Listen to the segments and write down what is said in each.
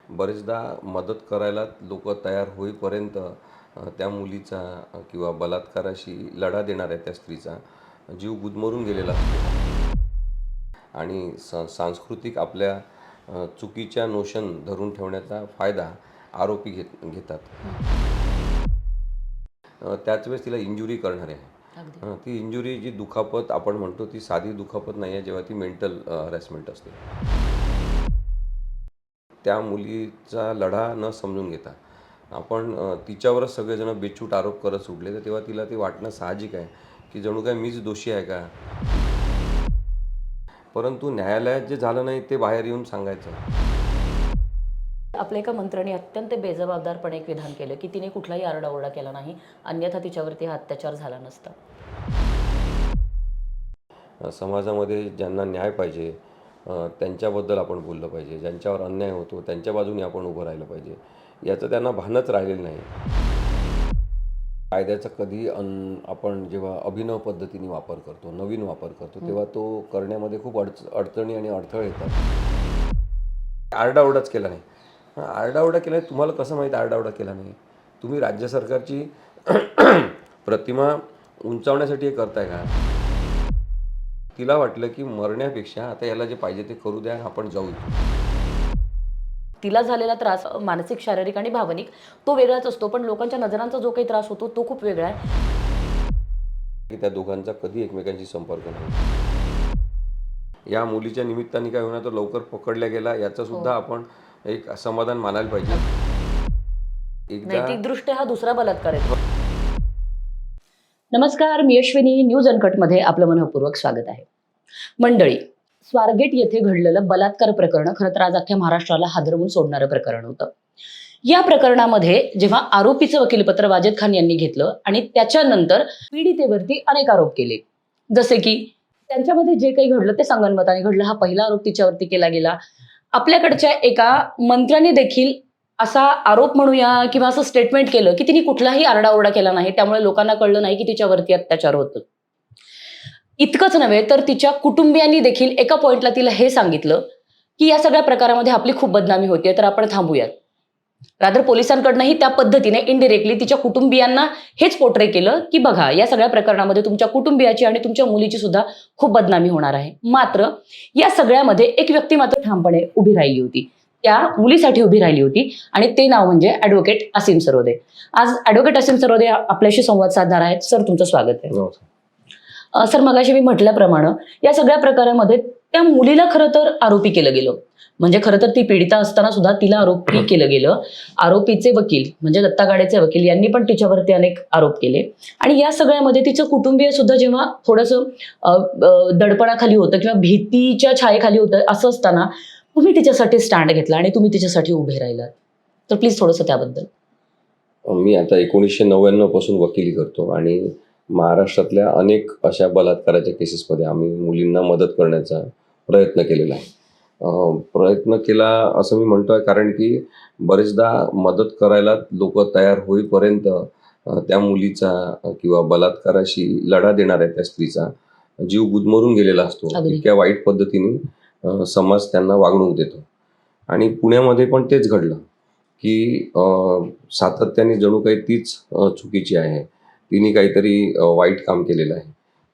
बरेचदा मदत करायला लोक तयार होईपर्यंत त्या मुलीचा किंवा बलात्काराशी लढा देणाऱ्या त्या स्त्रीचा जीव गुदमरून गेलेला असतो आणि सांस्कृतिक आपल्या चुकीच्या नोशन धरून ठेवण्याचा फायदा आरोपी घेतात. त्याच वेळेस तिला इंजुरी करणारे आहे. ती इंजुरी जी दुखापत आपण म्हणतो ती साधी दुखापत नाही आहे, जेव्हा ती मेंटल हॅरॅसमेंट असते. त्या मुलीचा लढा न समजून घेता आपण तिच्यावरच सगळेजण बेछूट आरोप करत सुटले, तर तेव्हा तिला ते वाटणं साहजिक आहे की जणू काय मीच दोषी आहे का. परंतु न्यायालयात जे झालं नाही ते बाहेर येऊन सांगायचं. आपल्या एका मंत्र्याने अत्यंत बेजबाबदारपणे एक विधान केलं की तिने कुठलाही आरडाओरडा केला नाही, अन्यथा तिच्यावरती हा अत्याचार झाला नसता. समाजामध्ये ज्यांना न्याय पाहिजे त्यांच्याबद्दल आपण बोललं पाहिजे, ज्यांच्यावर अन्याय होतो त्यांच्या बाजूने आपण उभं राहिलं पाहिजे, याचं त्यांना भानच राहिलेलं नाही. कायद्याचा कधी आपण जेव्हा अभिनव पद्धतीने वापर करतो, नवीन वापर करतो, तेव्हा तो करण्यामध्ये खूप अडचणी आणि अडथळे येतात. आरडाओरडाच केला नाही. आरडाओरडा केला नाही, तुम्हाला कसं माहीत आरडाओरडा केला नाही? तुम्ही राज्य सरकारची प्रतिमा उंचावण्यासाठी हे करताय का? तिला वाटलं की मरण्यापेक्षा आता याला जे पाहिजे ते करू द्या, आपण जाऊ. तिला झालेला त्रास मानसिक, शारीरिक आणि भावनिक तो वेगळाच असतो, पण लोकांच्या नजरांचा जो काही त्रास होतो तो खूप वेगळा आहे. की त्या दोघांचा कधी एकमेकांशी संपर्क नाही. या मुलीच्या निमित्ताने काय होणार, तर लवकर पकडल्या गेला याचं सुद्धा आपण एक समाधान मानायला पाहिजे. नैतिकदृष्ट्या हा दुसरा बलात्कार आहे. नमस्कार, मी अश्विनी. न्यूज अनकटमध्ये आपलं मनःपूर्वक स्वागत आहे. मंडळी, स्वारगेट येथे घडलेलं बलात्कार प्रकरण खरं तर आज अख्ख्या महाराष्ट्राला हादरवून सोडणारं प्रकरण होतं. या प्रकरणामध्ये जेव्हा आरोपीचं वकीलपत्र वाजेद खान यांनी घेतलं आणि त्याच्यानंतर पीडितेवरती अनेक आरोप केले, जसे की त्यांच्यामध्ये जे काही घडलं ते संगनमताने घडलं, हा पहिला आरोप तिच्यावरती केला गेला. आपल्याकडच्या एका मंत्र्याने देखील असा आरोप म्हणूया किंवा असं स्टेटमेंट केलं की तिने कुठलाही आरडाओरडा केला नाही, त्यामुळे लोकांना कळलं नाही की तिच्यावरती अत्याचार होतो. इतकंच नव्हे तर तिच्या कुटुंबियांनी देखील एका पॉइंटला तिला हे सांगितलं की या सगळ्या प्रकारामध्ये आपली खूप बदनामी होते, तर आपण थांबूयात. रादर पोलिसांकडनंही त्या पद्धतीने इनडिरेक्टली तिच्या कुटुंबियांना हेच पोर्ट्रे केलं की बघा, या सगळ्या प्रकरणामध्ये तुमच्या कुटुंबियाची आणि तुमच्या मुलीची सुद्धा खूप बदनामी होणार आहे. मात्र या सगळ्यामध्ये एक व्यक्ती मात्र ठामपणे उभी राहिली होती, त्या मुलीसाठी उभी राहिली होती, आणि ते नाव म्हणजे ॲडव्होकेट असीम सरोदे. आज ॲडव्होकेट असीम सरोदे आपल्याशी संवाद साधणार आहेत. सर, तुमचं स्वागत आहे. सर, मगाशी मी म्हटल्याप्रमाणे या सगळ्या प्रकारामध्ये त्या मुलीला खरं तर आरोपी केलं गेलं. म्हणजे खरं तर ती पीडिता असताना सुद्धा तिला आरोपी केलं गेलं. आरोपीचे वकील म्हणजे दत्ता गाडेचे वकील यांनी पण तिच्यावरती अनेक आरोप केले, आणि या सगळ्यामध्ये तिचं कुटुंबीय सुद्धा जेव्हा थोडंसं दडपणाखाली होतं किंवा भीतीच्या छायेखाली होतं, असं असताना तुम्ही तिच्यासाठी स्टँड घेतला आणि तुम्ही तिच्यासाठी उभे राहिलात. तर प्लीज थोडंसं त्याबद्दल. मी आता 1999 पासून वकिली करतो आणि महाराष्ट्रातल्या अनेक अशा बलात्काराच्या केसेसमध्ये आम्ही मुलींना मदत करण्याचा प्रयत्न केलेला आहे. प्रयत्न केला असं मी म्हणतोय कारण की बरेचदा मदत करायला लोक तयार होईपर्यंत त्या मुलीचा किंवा बलात्काराशी लढा देणाऱ्या त्या स्त्रीचा जीव गुदमरून गेलेला असतो. इतक्या वाईट पद्धतीने समाज त्यांना वागणूक देतो. आणि पुण्यामध्ये पण तेच घडलं की सातत्याने जणू काही तीच चुकीची आहे, तिने काहीतरी वाईट काम केलेलं आहे.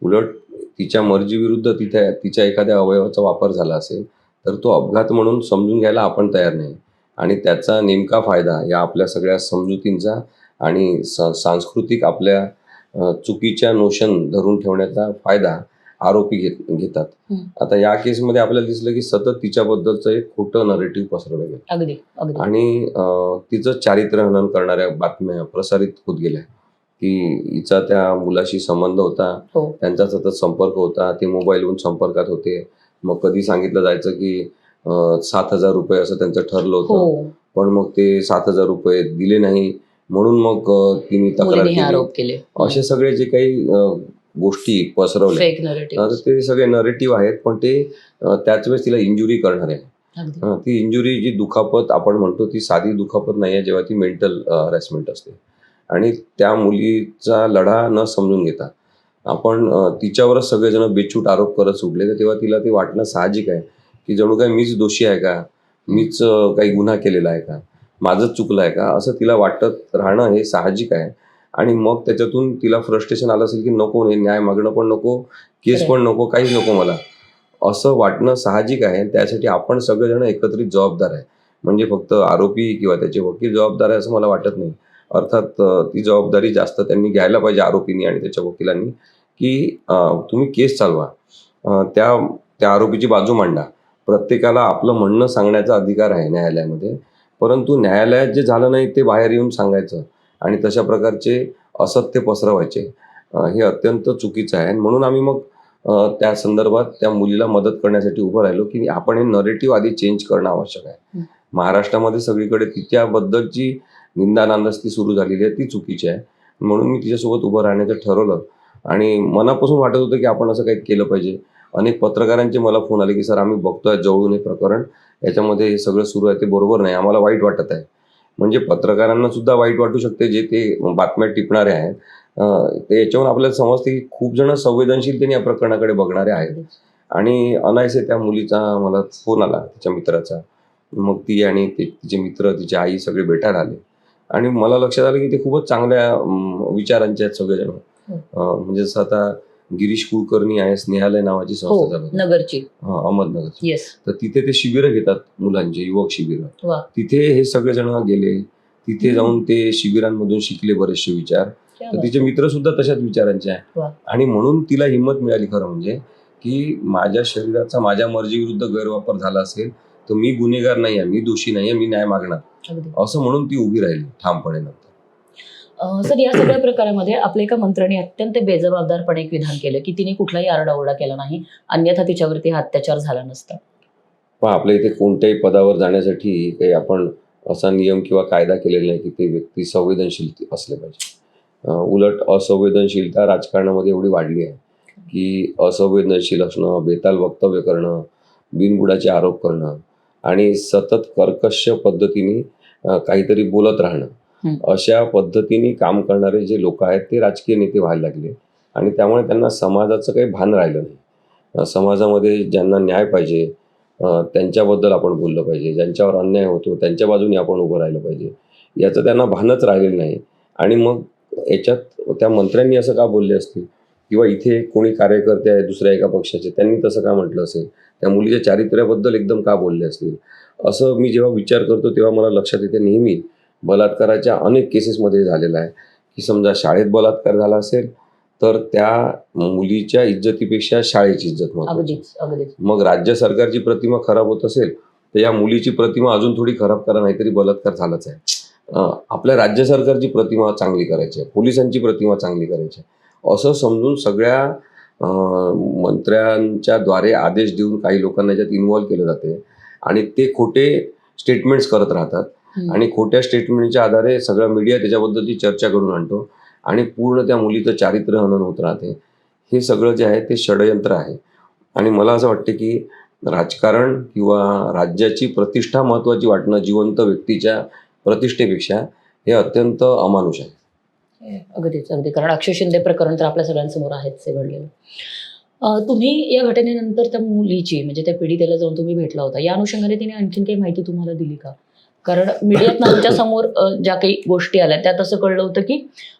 उलट तिच्या मर्जीविरुद्ध तिच्या एखाद्या अवयवाचा वापर झाला असेल तर तो अपघात म्हणून समजून घ्यायला आपण तयार नाही, आणि त्याचा नेमका फायदा या आपल्या सगळ्या समजुतींचा आणि सांस्कृतिक आपल्या चुकीच्या नोशन धरून ठेवण्याचा फायदा आरोपी घेतात. आता या केसमध्ये आपल्याला दिसलं की सतत तिच्याबद्दलचं एक खोटं नरेटिव्ह पसरवलं गेलं आणि तिचं चारित्र्यहनन करणाऱ्या बातम्या प्रसारित होत गेल्या की हिचा त्या मुलाशी संबंध होता, त्यांचा सतत संपर्क होता, ते मोबाईलवरून संपर्कात होते. मग कधी सांगितलं जायचं की 7,000 रुपये असं त्यांचं ठरलं होतं, पण मग ते 7,000 रुपये दिले नाही म्हणून मग तिने तक्रार केली. असे सगळे जे काही गोष्टी पसरवल्या ते सगळे नरेटिव्ह आहेत, पण ते त्याच वेळेस तिला इंजुरी करणार आहे. ती इंजुरी जी दुखापत आपण म्हणतो ती साधी दुखापत नाही आहे, जेव्हा ती मेंटल हॅरॅसमेंट असते. आणि त्या मुलीचा लढा न समजून घेता आपण तिच्यावरच सगळेजण बेछूट आरोप करत सुटले, तर तेव्हा तिला ते वाटणं साहजिक आहे की जणू काय मीच दोषी आहे का. मीच काही गुन्हा केलेला आहे का, माझंच चुकलं आहे का, असं तिला वाटत राहणं हे साहजिक आहे. आणि मग त्याच्यातून तिला फ्रस्ट्रेशन आलं असेल की नको, हे न्याय मागणं पण नको, केस पण नको, काहीच नको मला, असं वाटणं साहजिक आहे. त्यासाठी आपण सगळेजण एकत्रित जबाबदार आहे. म्हणजे फक्त आरोपी किंवा त्याचे वकील जबाबदार आहे असं मला वाटत नाही. अर्थात ती जबाबदारी जास्त त्यांनी घ्यायला पाहिजे, आरोपींनी आणि त्याच्या वकिलांनी, की तुम्ही केस चालवा, त्या त्या आरोपीची बाजू मांडा. प्रत्येकाला आपलं म्हणणं सांगण्याचा अधिकार आहे न्यायालयामध्ये. परंतु न्यायालयात जे झालं नाही ते बाहेर येऊन सांगायचं आणि तशा प्रकारचे असत्य पसरवायचे, हे अत्यंत चुकीचं आहे. आणि म्हणून आम्ही मग त्या संदर्भात त्या मुलीला मदत करण्यासाठी उभं राहिलो, की आपण हे नरेटिव्ह आधी चेंज करणं आवश्यक आहे. महाराष्ट्रामध्ये सगळीकडे तिच्याबद्दलची निंदा-नांदस्ती सुरू झालेली आहे, ती चुकीची आहे. म्हणून मी तिच्यासोबत उभं राहण्याचं ठरवलं आणि मनापासून वाटत होतं की आपण असं काही केलं पाहिजे. अनेक पत्रकारांचे मला फोन आले की सर, आम्ही बघतोय जवळून हे प्रकरण, याच्यामध्ये हे सगळं सुरू आहे ते बरोबर नाही, आम्हाला वाईट वाटत आहे. म्हणजे पत्रकारांना सुद्धा वाईट वाटू शकते, जे ते बातम्या टिपणारे आहेत. ते याच्यावरून आपल्याला समजते की खूप जण संवेदनशीलतेने या प्रकरणाकडे बघणारे आहेत. आणि अनायसे त्या मुलीचा मला फोन आला, तिच्या मित्राचा. मग ती आणि तिचे मित्र, तिची आई सगळे भेटायला आले आणि मला लक्षात आलं की ते खूपच चांगल्या विचारांचे आहेत सगळेजण. म्हणजे जसं आता गिरीश कुलकर्णी आहे, स्नेहालय नावाची हो, संस्था चालवतात. नगरची. अहमदनगरची. येस. तर तिथे ते शिबिरं घेतात, मुलांचे युवक शिबिरं. वा. तिथे हे सगळेजण गेले. तिथे जाऊन ते शिबिरांमधून शिकले बरेचसे विचार. क्या तर बात. तिचे मित्र सुद्धा तशाच विचारांचे आहे. वा. आणि म्हणून तिला हिंमत मिळाली खरं म्हणजे, की माझ्या शरीराचा माझ्या मर्जीविरुद्ध गैरवापर झाला असेल तर मी गुन्हेगार नाही आहे, मी दोषी नाही आहे, मी न्याय मागणार, अगदी. असं म्हणून ती उभी राहिली ठामपणे नंतर. सर, या सगळ्या प्रकारामध्ये आपल्या एका मंत्र्याने अत्यंत बेजबाबदारपणे एक विधान केलं की तिने कुठलाही आरडाओरडा केला नाही, अन्यथा तिच्यावरती हा अत्याचार झाला नसता. पण आपल्या इथे कोणत्याही पदावर जाण्यासाठी काही आपण असा नियम किंवा कायदा केलेला नाही की ते व्यक्ती संवेदनशील असले पाहिजे. उलट असंवेदनशीलता राजकारणामध्ये एवढी वाढली आहे की असंवेदनशील असणं, बेताल वक्तव्य करणं, बिनबुडाचे आरोप करणं आणि सतत कर्कश पद्धतीने काहीतरी बोलत राहणं, अशा पद्धतीने काम करणारे जे लोक आहेत ते राजकीय नेते व्हायला लागले. आणि त्यामुळे त्यांना समाजाचं काही भान राहिलं नाही. समाजामध्ये ज्यांना न्याय पाहिजे त्यांच्याबद्दल आपण बोललं पाहिजे, ज्यांच्यावर अन्याय होतो त्यांच्या बाजूने आपण उभं राहिलं पाहिजे, याचं त्यांना भानच राहिलेलं नाही. आणि मग याच्यात त्या मंत्र्यांनी असं का बोलले असतील, किंवा इथे कोणी कार्यकर्ते आहेत दुसऱ्या एका पक्षाचे, त्यांनी तसं का म्हटलं असेल, त्या मुलीच्या चारित्र्याबद्दल एकदम का बोलले असतील, असं मी जेव्हा विचार करतो तेव्हा मला लक्षात येते नेहमी बलात्काराच्या अनेक केसेसमध्ये झालेलं आहे की समजा शाळेत बलात्कार झाला असेल तर त्या मुलीच्या इज्जतीपेक्षा शाळेची इज्जत महत्त्वाची. अगदीच अगदीच. मग राज्य सरकारची प्रतिमा खराब होत असेल तर या मुलीची प्रतिमा अजून थोडी खराब करा, नाहीतरी बलात्कार झालाच आहे. आपल्या राज्य सरकारची प्रतिमा चांगली करायची आहे, पोलिसांची प्रतिमा चांगली करायची आहे, असं समजून सगळ्या मंत्र्यांच्या द्वारे आदेश देऊन काही लोकांना याच्यात इन्व्हॉल्व केलं जाते आणि ते खोटे स्टेटमेंट्स करत राहतात. आणि खोट्या स्टेटमेंटच्या आधारे सगळा मीडिया त्याच्याबद्दलची चर्चा करून आणतो आणि पूर्ण त्या मुलीचं चारित्र्य हनन होत राहते. हे सगळं जे आहे ते षडयंत्र आहे. आणि मला असं वाटते की राजकारण किंवा राज्याची प्रतिष्ठा महत्त्वाची वाटणं जिवंत व्यक्तीच्या प्रतिष्ठेपेक्षा हे अत्यंत अमानुष आहे. अगदीच अगदी. कारण अक्षय शिंदे प्रकरण तर आपल्या सगळ्यांसमोर आहेच घडलेलं. तुम्ही या घटनेनंतर त्या मुलीची म्हणजे त्या पीडितेला जाऊन तुम्ही भेटला होता, या अनुषंगाने तिने आणखीन काही माहिती तुम्हाला दिली का? कारण मीडियात आमच्या समोर ज्या काही गोष्टी आल्या त्यात असं कळलं होतं की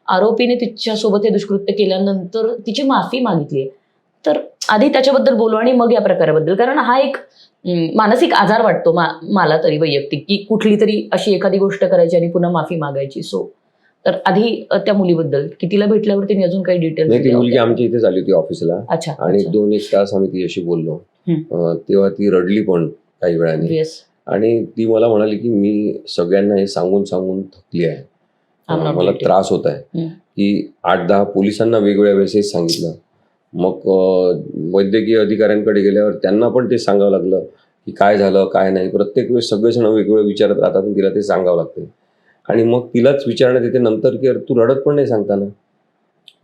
आरोपीने तिच्यासोबत हे दुष्कृत्य केल्यानंतर तिची माफी मागितली आहे. तर आधी त्याच्याबद्दल बोलू आणि मग या प्रकाराबद्दल, कारण हा एक मानसिक आजार वाटतो मला तरी वैयक्तिक, की कुठली तरी अशी एखादी गोष्ट करायची आणि पुन्हा माफी मागायची. तर आधी त्या मुलीबद्दल की तिला भेटल्यावर तिने अजून काही डिटेल्स नाही, ती मुलगी आमच्या इथे आली होती ऑफिसला. अच्छा. आणि 2-1 तास आम्ही तिच्याशी बोललो. तेव्हा ती रडली पण काही वेळाने. आणि ती मला म्हणाली की मी सगळ्यांना हे सांगून सांगून थकली आहे, मला त्रास होत आहे. की 8-10 पोलिसांना वेगवेगळ्या वेळेस हेच सांगितलं. मग वैद्यकीय अधिकाऱ्यांकडे गेल्यावर त्यांना पण ते सांगावं लागलं की काय झालं काय नाही. प्रत्येक वेळेस सगळेजण वेगवेगळं विचारत राहतात आणि तिला ते सांगावं लागते. आणि मग तिलाच विचारण्यात येते नंतर की तू रडत पण नाही सांगताना.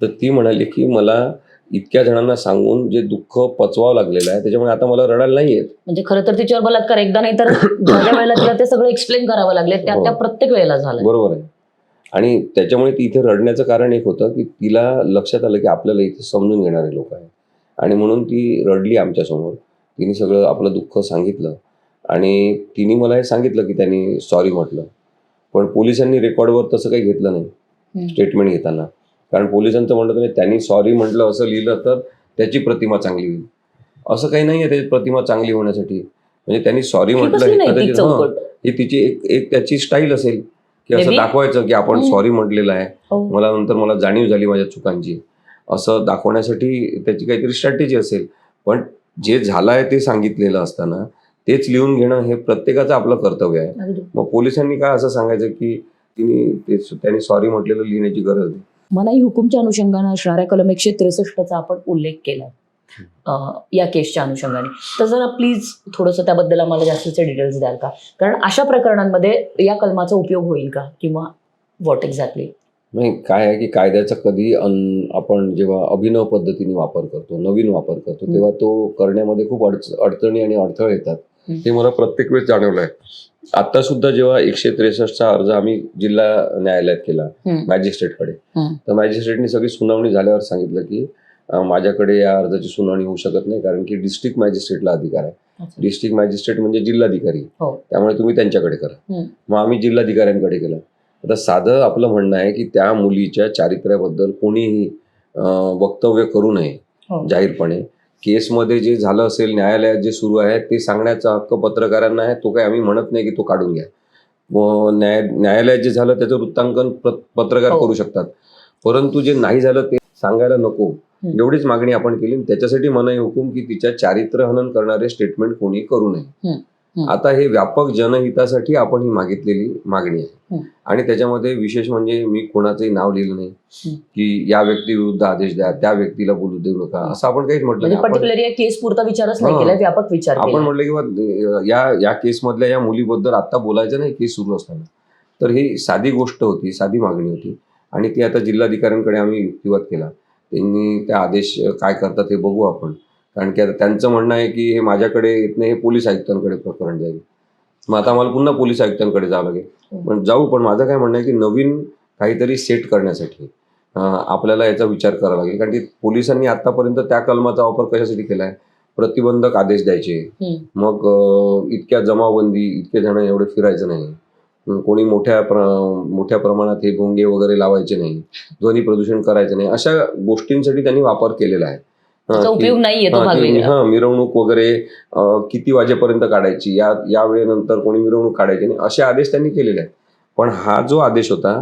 तर ती म्हणाली की मला इतक्या जणांना सांगून जे दुःख पचवावं लागलेलं आहे त्याच्यामुळे आता मला रडायला नाही येत. म्हणजे खरं तर तिच्यावर बलात्कार एकदा नाही तर ज्या वेळेला तिला ते सगळं एक्सप्लेन करावं लागले त्या प्रत्येक वेळेला झालं. बरोबर आहे. आणि त्याच्यामुळे ती इथे रडण्याचं कारण एक होतं की तिला लक्षात आलं की आपल्याला इथे समजून घेणारे लोक आहेत आणि म्हणून ती रडली आमच्यासमोर. तिने सगळं आपलं दुःख सांगितलं आणि तिने मला हे सांगितलं की त्यांनी सॉरी म्हटलं, पण पोलिसांनी रेकॉर्डवर तसं काही घेतलं नाही स्टेटमेंट घेताना. कारण पोलिसांचं म्हणणं नाही त्यांनी सॉरी म्हटलं असं लिहिलं तर त्याची प्रतिमा चांगली होईल. असं काही नाही आहे त्याची प्रतिमा चांगली होण्यासाठी. म्हणजे त्यांनी सॉरी म्हटलं हे कदाचित ही तिची एक त्याची स्टाईल असेल की असं Maybe. दाखवायचं की आपण सॉरी म्हटलेलं आहे, हो. मला जाणीव झाली माझ्या चुकांची, असं दाखवण्यासाठी त्याची काहीतरी स्ट्रॅटेजी असेल. पण जे झालं आहे ते सांगितलेलं असताना तेच लिहून घेणं हे प्रत्येकाचं आपलं कर्तव्य आहे. अगदी. मग पोलिसांनी काय असं सांगायचं की त्यांनी सॉरी म्हटलेलं लिहिण्याची गरज नाही. मनाई हुकूमच्या अनुषंगाने असणाऱ्या कलम 163चा आपण उल्लेख केला या केसच्या अनुषंगाने. तर जरा प्लीज थोडंसं त्याबद्दल आम्हाला जास्तीचे डिटेल्स द्याल का? कारण अशा प्रकरणांमध्ये या कलमाचा उपयोग होईल का किंवा व्हॉट एक्झॅक्टली? नाही, काय आहे की कायद्याचा कधी आपण जेव्हा अभिनव पद्धतीने वापर करतो, नवीन वापर करतो, तेव्हा तो करण्यामध्ये खूप अडचणी आणि अडथळे येतात. हे मला प्रत्येक वेळेस जाणवलं आहे. आता सुद्धा जेव्हा 163चा अर्ज आम्ही जिल्हा न्यायालयात केला मॅजिस्ट्रेटकडे, तर मॅजिस्ट्रेटने सगळी सुनावणी झाल्यावर सांगितलं की माझ्याकडे या अर्जाची सुनावणी होऊ शकत नाही, कारण की डिस्ट्रिक्ट मॅजिस्ट्रेटला अधिकार आहे. डिस्ट्रिक्ट मॅजिस्ट्रेट म्हणजे जिल्हाधिकारी, त्यामुळे तुम्ही त्यांच्याकडे करा. मग आम्ही जिल्हाधिकाऱ्यांकडे केलं. आता साधं आपलं म्हणणं आहे की त्या मुलीच्या चारित्र्याबद्दल कोणीही वक्तव्य करू नये जाहीरपणे. केसमध्ये जे झालं असेल, न्यायालयात जे सुरू आहे ते सांगण्याचा हक्क पत्रकारांना आहे. तो काही आम्ही म्हणत नाही की तो काढून घ्या. न्यायालयात जे झालं त्याचं वृत्तांकन पत्रकार करू शकतात, परंतु जे नाही झालं ते सांगायला नको, एवढीच मागणी आपण केली. त्याच्यासाठी मनाई हुकूम की तिच्या चारित्र्यहनन करणारे स्टेटमेंट कोणी करू नये. आता हे व्यापक जनहितासाठी आपण ही मागितलेली मागणी आहे. आणि त्याच्यामध्ये विशेष म्हणजे मी कोणाचंही नाव लिहिलं नाही की या व्यक्तीविरुद्ध आदेश द्या, त्या व्यक्तीला बोलू देऊ नका, असं आपण काहीच म्हटलं नाही. पर्टिक्युलरली केस पुरता विचारच नाही केला, व्यापक विचार आपण म्हटलं की या केसमधल्या या मुलीबद्दल आता बोलायचं नाही केस सुरू असताना. तर ही साधी गोष्ट होती, साधी मागणी होती आणि ती आता जिल्हाधिकाऱ्यांकडे आम्ही युक्तिवाद केला. त्यांनी त्या आदेश काय करतात हे बघू आपण. कारण की आता त्यांचं म्हणणं आहे की हे माझ्याकडे येत नाही, हे पोलीस आयुक्तांकडे प्रकरण जाईल. मग आता आम्हाला पुन्हा पोलीस आयुक्तांकडे जावं लागेल. पण जाऊ, पण माझं काय म्हणणं आहे की नवीन काहीतरी सेट करण्यासाठी आपल्याला याचा विचार करावा लागेल. कारण की पोलिसांनी आतापर्यंत त्या कलमाचा वापर कशासाठी केला आहे? प्रतिबंधक आदेश द्यायचे, मग इतक्या जमावबंदी, इतके जण एवढे फिरायचं नाही, कोणी मोठ्या प्रमाणात हे भोंगे वगैरे लावायचे नाही, ध्वनी प्रदूषण करायचं नाही, अशा गोष्टींसाठी त्यांनी वापर केलेला आहे. उपयोग नाहीये. मिरवणूक वगैरे किती वाजेपर्यंत काढायची, या वेळेनंतर कोणी मिरवणूक काढायची नाही, असे आदेश त्यांनी केलेले आहेत. पण हा जो आदेश होता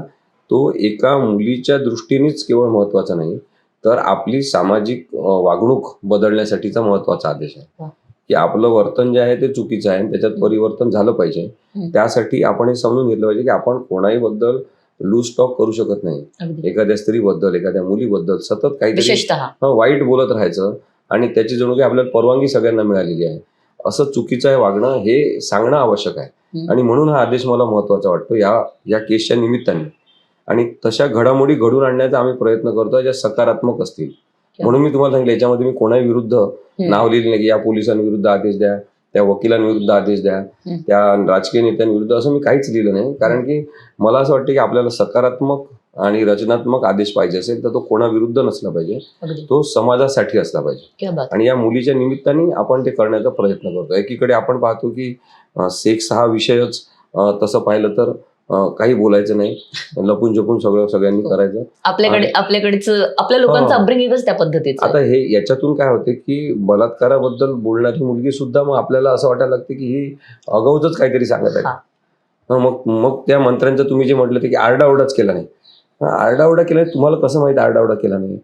तो एका मुलीच्या दृष्टीनेच केवळ महत्वाचा नाही, तर आपली सामाजिक वागणूक बदलण्यासाठीचा महत्वाचा आदेश आहे. की आपलं वर्तन जे आहे ते चुकीचं आहे, त्याच्यात परिवर्तन झालं पाहिजे. त्यासाठी आपण हे समजून घेतलं पाहिजे की आपण कोणाही बद्दल लूज टॉक करू शकत नाही. एखाद्या स्त्रीबद्दल, एखाद्या मुलीबद्दल सतत काहीतरी वाईट बोलत राहायचं आणि त्याची जणू काही आपल्याला परवानगी सगळ्यांना मिळालेली आहे, असं चुकीचं आहे वागणं, हे सांगणं आवश्यक आहे. आणि म्हणून हा आदेश मला महत्वाचा वाटतो या केसच्या निमित्ताने. आणि तशा घडामोडी घडून आणण्याचा आम्ही प्रयत्न करतोय ज्या सकारात्मक असतील. म्हणून मी तुम्हाला सांगितलं, याच्यामध्ये मी कोणाही विरुद्ध नाव लिहिलं नाही की या पोलिसांविरुद्ध आदेश द्या, त्या वकिलांविरुद्ध आदेश द्या, त्या राजकीय नेत्यांविरुद्ध, असं मी काहीच लिहिलं नाही. कारण की मला असं वाटतं की आपल्याला सकारात्मक आणि रचनात्मक आदेश पाहिजे असेल तर तो कोणाविरुद्ध नसला पाहिजे, तो समाजासाठी असला पाहिजे. आणि या मुलीच्या निमित्ताने आपण ते करण्याचा प्रयत्न करतो. एकीकडे आपण पाहतो की सेक्स हा विषयच तसं पाहिलं तर काही बोलायचं नाही, लपून छपून सगळ्यांनी करायचं. आपल्या लोकांचं अपब्रिंगिंगच त्या पद्धतीचं. आता हे याच्यातून काय होते की बलात्काराबद्दल बोलणारी मुलगी सुद्धा मग आपल्याला असं वाटायला लागते की ही अगाऊच काहीतरी सांगत आहे. मग त्या मंत्र्यांचं तुम्ही जे म्हटलं ते की आरडाओरडाच केला नाही. आरडाओरडा केला नाही, तुम्हाला कसं माहिती आरडाओरडा केला नाही?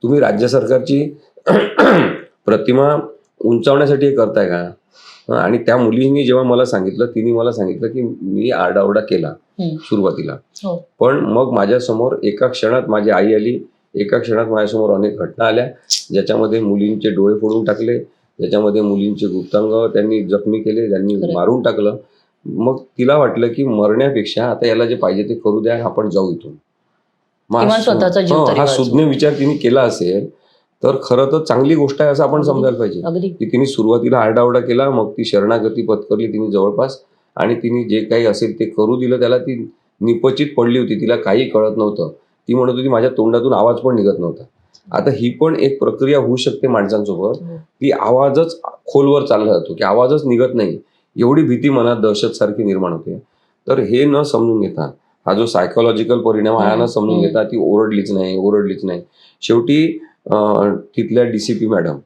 तुम्ही राज्य सरकारची प्रतिमा उंचावण्यासाठी हे करताय का? आणि त्या मुलींनी जेव्हा मला सांगितलं, तिने मला सांगितलं की मी आरडाओरडा केला सुरुवातीला, पण मग माझ्यासमोर एका क्षणात माझी आई आली, एका क्षणात माझ्यासमोर अनेक घटना आल्या ज्याच्यामध्ये मुलींचे डोळे फोडून टाकले, ज्याच्यामध्ये मुलींचे गुप्तांग त्यांनी जखमी केले, त्यांनी मारून टाकलं. मग तिला वाटलं की मरण्यापेक्षा आता याला जे पाहिजे ते करू द्या, आपण जाऊ इथून. हा सुज्ञ विचार तिने केला असेल तर खरं तर चांगली गोष्ट आहे असं आपण समजायला पाहिजे. की तिने सुरुवातीला आरडाओरडा केला, मग ती शरणागती पत्करली तिने जवळपास, आणि तिने जे काही असेल ते करू दिलं. त्याला ती निपचित पडली होती, तिला काही कळत नव्हतं. ती म्हणत होती माझ्या तोंडातून आवाज पण निघत नव्हता. आता ही पण एक प्रक्रिया होऊ शकते माणसांसोबत, की आवाजच खोलवर चालला जातो, की आवाजच निघत नाही. एवढी भीती मनात दहशत सारखी निर्माण होते. तर हे न समजून घेता, हा जो सायकोलॉजिकल परिणाम आहे हा न समजून घेता ती ओरडलीच नाही. शेवटी तिथल्या DCP मॅडम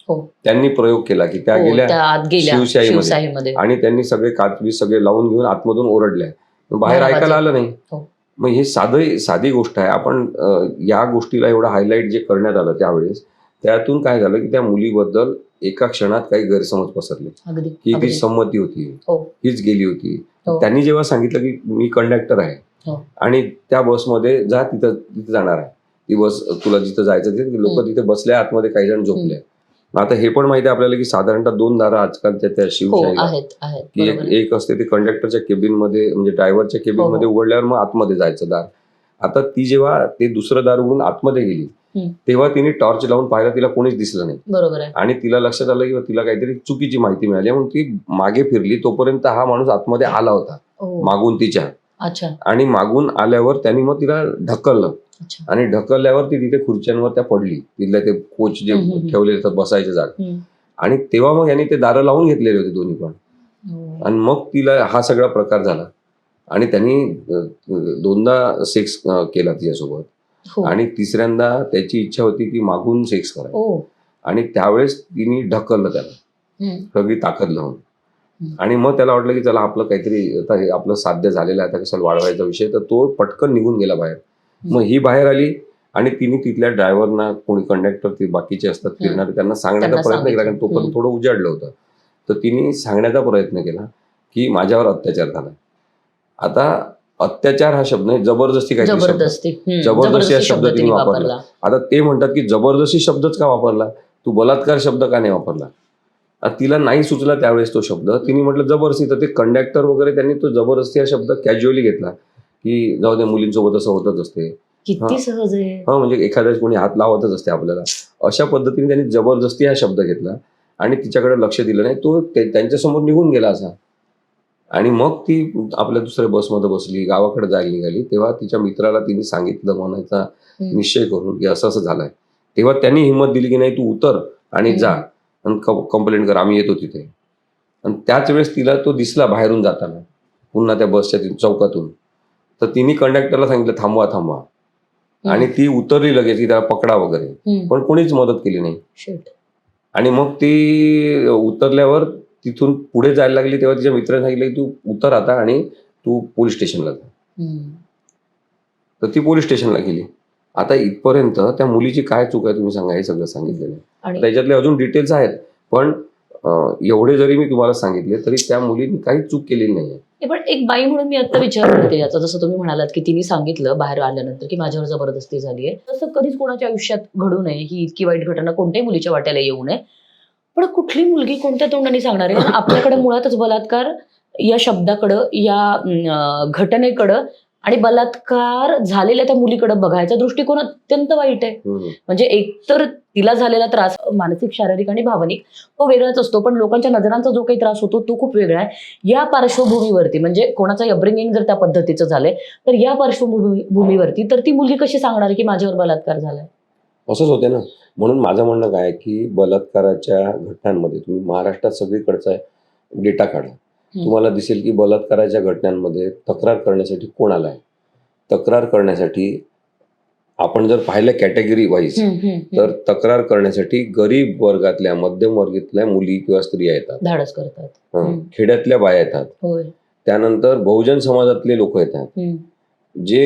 हो. त्यांनी प्रयोग केला की त्या हो, गेल्या त्या आत गेल्या शिवशाहीमध्ये शिवशाहीमध्ये. आणि त्यांनी सगळे काचबी सगळे लावून घेऊन आतमधून ओरडल्या. बाहेर आवाज ऐकायला येत आलं नाही. हो. मग हे साधी गोष्ट आहे. आपण या गोष्टीला एवढं हायलाईट जे करण्यात आलं त्यावेळेस, त्यातून काय झालं की त्या मुलीबद्दल एका क्षणात काही गैरसमज पसरले अगदी की ती अगदी. संमती होती, हो. हीच गेली होती. हो. त्यांनी जेव्हा सांगितलं की मी कंडक्टर आहे हो. आणि त्या बसमध्ये जा, तिथे जाणार आहे, ती बस तुला जिथं जायचं तिथे लोक तिथे बसले, आतमध्ये काही जण झोपले. आता हे पण माहिती आहे आपल्याला की साधारणतः 2 दारं आजकालच्या त्या हो, शिवशाहीला आहेत की बरोबर आहे. एक असते ते कंडक्टरच्या केबिन मध्ये, म्हणजे ड्रायव्हरच्या केबिन हो, मध्ये हो. उघडल्यावर मग आतमध्ये जायचं दार. आता ती जेव्हा ते दुसरं दार उघडून आतमध्ये गेली तेव्हा तिने टॉर्च लावून पाहिलं, तिला कोणीच दिसलं नाही बरोबर आहे. आणि तिला लक्षात आलं की तिला काहीतरी चुकीची माहिती मिळाली, म्हणून ती मागे फिरली. तोपर्यंत हा माणूस आतमध्ये आला होता हो. मागून तिच्या, अच्छा आणि मागून आल्यावर त्यांनी मग तिला ढकललं अच्छा. आणि ढकलल्यावर ती तिथे खुर्च्यांवर त्या पडली, तिथल्या ते कोच जे ठेवलेले असतात बसायचे जागा, आणि तेव्हा मग यांनी ते दारं लावून घेतलेले होते दोन्ही पण. हो. आणि मग तिला हा सगळा प्रकार झाला आणि त्यांनी 2दा सेक्स केला तिच्यासोबत हो. आणि तिसऱ्यांदा त्याची इच्छा होती की मागून सेक्स करायचा हो. आणि त्यावेळेस तिने ढकललं त्याला सगळी ताकद लावून. आणि मग त्याला वाटलं की चला आपलं काहीतरी आता हे आपलं साध्य झालेलं आहे, आता कशाला वाढवायचा विषय, तर तो पटकन निघून गेला बाहेर. मग ही बाहेर आली आणि तिने तिथल्या ड्रायव्हरना, कोणी कंडक्टर ते बाकीचे असतात फिरणारे, त्यांना सांगण्याचा प्रयत्न केला, कारण तोपर्यंत थोडं उजाडलं होतं. तर तिने सांगण्याचा प्रयत्न केला की माझ्यावर अत्याचार झाला. आता अत्याचार हा शब्द नाही, जबरदस्ती काहीतरी शब्द, जबरदस्ती हा शब्द तिने वापरला. आता ते म्हणतात की जबरदस्ती शब्दच का वापरला, तू बलात्कार शब्द का नाही वापरला. तिला नाही सुचला त्यावेळेस तो शब्द, तिने म्हटलं जबरदस्ती. तर ते कंडक्टर वगैरे त्यांनी तो जबरदस्ती हा शब्द कॅज्युअली घेतला की जाऊ दे, मुलींसोबत असं होतच असते, किती सहज आहे. हा म्हणजे एखाद्या कोणी हात लावतच असते आपल्याला, अशा पद्धतीने त्यांनी जबरदस्ती हा शब्द घेतला आणि तिच्याकडे लक्ष दिलं नाही. तो त्यांच्यासमोर निघून गेला असा. आणि मग ती आपल्या दुसऱ्या बसमध्ये बसली, गावाकडे जायला निघाली. तेव्हा तिच्या मित्राला तिने सांगितलं म्हणायचा निश्चय करून की असं असं झालंय. तेव्हा त्यांनी हिंमत दिली की नाही तू उतर आणि जा आणि कंप्लेंट कर, आम्ही येतो तिथे. आणि त्याच वेळेस तिला तो दिसला बाहेरून जाताना पुन्हा त्या बसच्या चौकातून. तर तिने कंडक्टरला सांगितलं थांबवा आणि ती उतरली लगेच की त्याला पकडा वगैरे, पण कोणीच मदत केली नाही. आणि मग ती उतरल्यावर तिथून पुढे जायला लागली तेव्हा तिच्या मित्राने सांगितलं की तू उतर आता आणि तू पोलीस स्टेशनला जा. तर ती पोलीस स्टेशनला गेली. आता इथपर्यंत त्या मुलीची काय चूक आहे तुम्ही सांगा, हे सगळं सांगितलेलं आहे. त्याच्यातले अजून डिटेल्स आहेत, पण एवढे जरी मी तुम्हाला सांगितले तरी त्या मुलीने काही चूक केलेली नाहीये. पण एक बाई म्हणून मी आता विचार करते याचा, जसं तुम्ही म्हणालात की तिने सांगितलं बाहेर आल्यानंतर की माझ्यावर जबरदस्ती झाली आहे, तसं कधीच कोणाच्या आयुष्यात घडू नये, ही इतकी वाईट घटना कोणत्याही मुलीच्या वाट्याला येऊ नये. पण कुठली मुलगी कोणत्या तोंडाने सांगणार आहे. आपल्याकडे मुळातच बलात्कार या शब्दाकडं, या घटनेकडं आणि बलात्कार झालेल्या त्या मुलीकडे बघायचा दृष्टिकोन अत्यंत वाईट आहे. म्हणजे एकतर तिला झालेला त्रास मानसिक, शारीरिक आणि भावनिक तो वेगळाच असतो, पण लोकांच्या नजरांचा जो काही त्रास होतो तो खूप वेगळा आहे. या पार्श्वभूमीवरती, म्हणजे कोणाचं अपब्रिंगिंग जर त्या पद्धतीचं झालंय तर या पार्श्वभूमीवरती तर ती मुलगी कशी सांगणार की माझ्यावर बलात्कार झालाय. असंच होते ना. म्हणून माझं म्हणणं काय की बलात्काराच्या घटनांमध्ये तुम्ही महाराष्ट्रात सगळीकडचा डेटा काढा, तुम्हाला दिसेल की बलात्काराच्या घटनांमध्ये तक्रार करण्यासाठी कोण आलाय. तक्रार करण्यासाठी आपण जर पाहिलं कॅटेगरी वाईज, तर तक्रार करण्यासाठी गरीब वर्गातल्या, मध्यम वर्गातल्या मुली किंवा स्त्रिया येतात, धाडस करतात. खेड्यातल्या बाया येतात, त्यानंतर बहुजन समाजातले लोक येतात, जे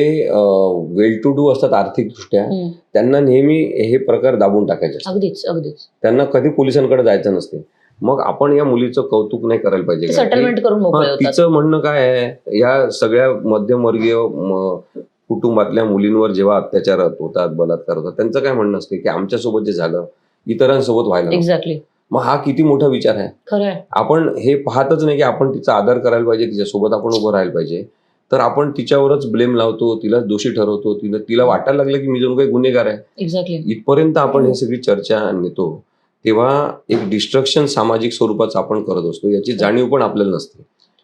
वेल टू डू असतात आर्थिकदृष्ट्या, त्यांना नेहमी हे प्रकार दाबून टाकायचे. अगदीच अगदीच. त्यांना कधी पोलिसांकडे जायचं नसते. मग आपण या मुलीचं कौतुक नाही करायला पाहिजे. सेटलमेंट करून मोकळे होतात. तिचं म्हणणं काय आहे, या सगळ्या मध्यमवर्गीय कुटुंबातल्या मुलींवर जेव्हा अत्याचार होतात, बलात्कार होतात, त्यांचं काय म्हणणं असते की आमच्यासोबत जे झालं इतरांसोबत व्हायला. एक्झॅक्टली. मग हा किती मोठा विचार आहे. खरंय. आपण हे पाहतच नाही की आपण तिचा आदर करायला पाहिजे, तिच्यासोबत आपण उभं राहायला पाहिजे. तर आपण तिच्यावरच ब्लेम लावतो, तिला दोषी ठरवतो, तिला वाटायला लागलं की मी जणू काही गुन्हेगार आहे. एक्झॅक्टली. इथपर्यंत आपण हे सगळी चर्चा नेतो, तेव्हा एक डिस्ट्रक्शन सामाजिक स्वरूपाचं आपण करत असतो, याची जाणीव पण आपल्याला नसते.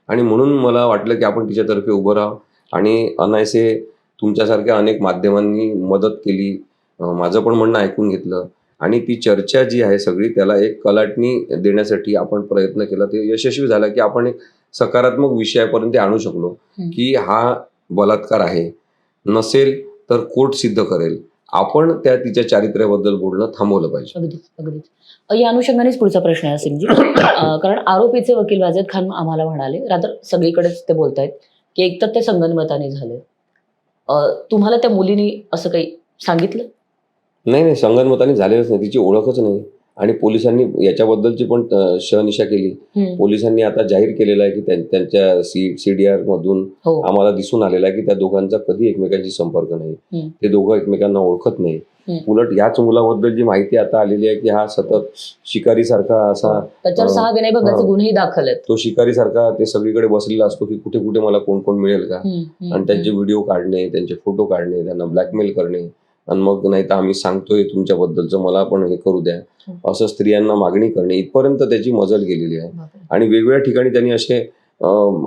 आणि म्हणून मला वाटलं की आपण तिच्यातर्फे उभं राहावं. आणि अनायसे तुमच्यासारख्या अनेक माध्यमांनी मदत केली, माझं पण म्हणणं ऐकून घेतलं आणि ती चर्चा जी आहे सगळी त्याला एक कलाटणी देण्यासाठी आपण प्रयत्न केला. ते यशस्वी झाला की आपण एक सकारात्मक विषयापर्यंत आणू शकलो की हा बलात्कार आहे, नसेल तर कोर्ट सिद्ध करेल. आपण तिच्या चारित्र्याबद्दल बोलणं थांबवलं पाहिजे. अगदीच अगदीच. या अनुषंगानेच पुढचा प्रश्न आहे असीमजी. कारण आरोपीचे वकील वाजेद खान आम्हाला म्हणाले, रादर सगळीकडेच ते बोलतायत की एकतर ते संगनमताने झाले. तुम्हाला त्या मुलीने असं काही सांगितलं? नाही, संगनमताने झालेलंच नाही. तिची ओळखच नाही आणि पोलिसांनी याच्याबद्दलची पण शहनिशा केली. पोलिसांनी आता जाहीर केलेलं आहे की त्यांच्या CDR मधून हो. आम्हाला दिसून आलेलं आहे की त्या दोघांचा कधी एकमेकांशी संपर्क नाही. ते दोघं एकमेकांना ओळखत नाही. उलट याच मुलाबद्दल जी माहिती आता आलेली आहे की हा सतत शिकारीसारखा असा त्याच्यावर 6 विनयभंगाचे गुन्हेही दाखल आहेत. तो शिकारीसारखा ते सगळीकडे बसलेला असतो की कुठे कुठे मला कोण कोण मिळेल का, आणि त्यांचे व्हिडिओ काढणे, त्यांचे फोटो काढणे, त्यांना ब्लॅकमेल करणे, आणि मग नाही तर आम्ही सांगतोय तुमच्याबद्दलचं, मला पण हे करू द्या, असं स्त्रियांना मागणी करणे इथपर्यंत त्याची मजल गेलेली आहे. आणि वेगवेगळ्या ठिकाणी त्यांनी असे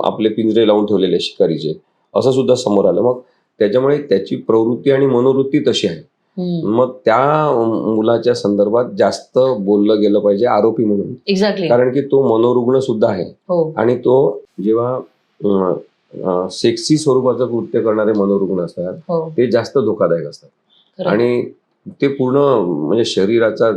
आपले पिंजरे लावून ठेवलेले शिकारीचे, असं सुद्धा समोर आलं. मग त्याच्यामुळे त्याची प्रवृत्ती आणि मनोवृत्ती तशी आहे. मग त्या मुलाच्या संदर्भात जास्त बोललं गेलं पाहिजे आरोपी म्हणून. एक्झॅक्टली. कारण की तो मनोरुग्ण सुद्धा आहे. आणि तो जेव्हा सेक्सी स्वरूपाचं कृत्य करणारे मनोरुग्ण असतात ते जास्त धोकादायक असतात. आणि ते पूर्ण म्हणजे शरीराचा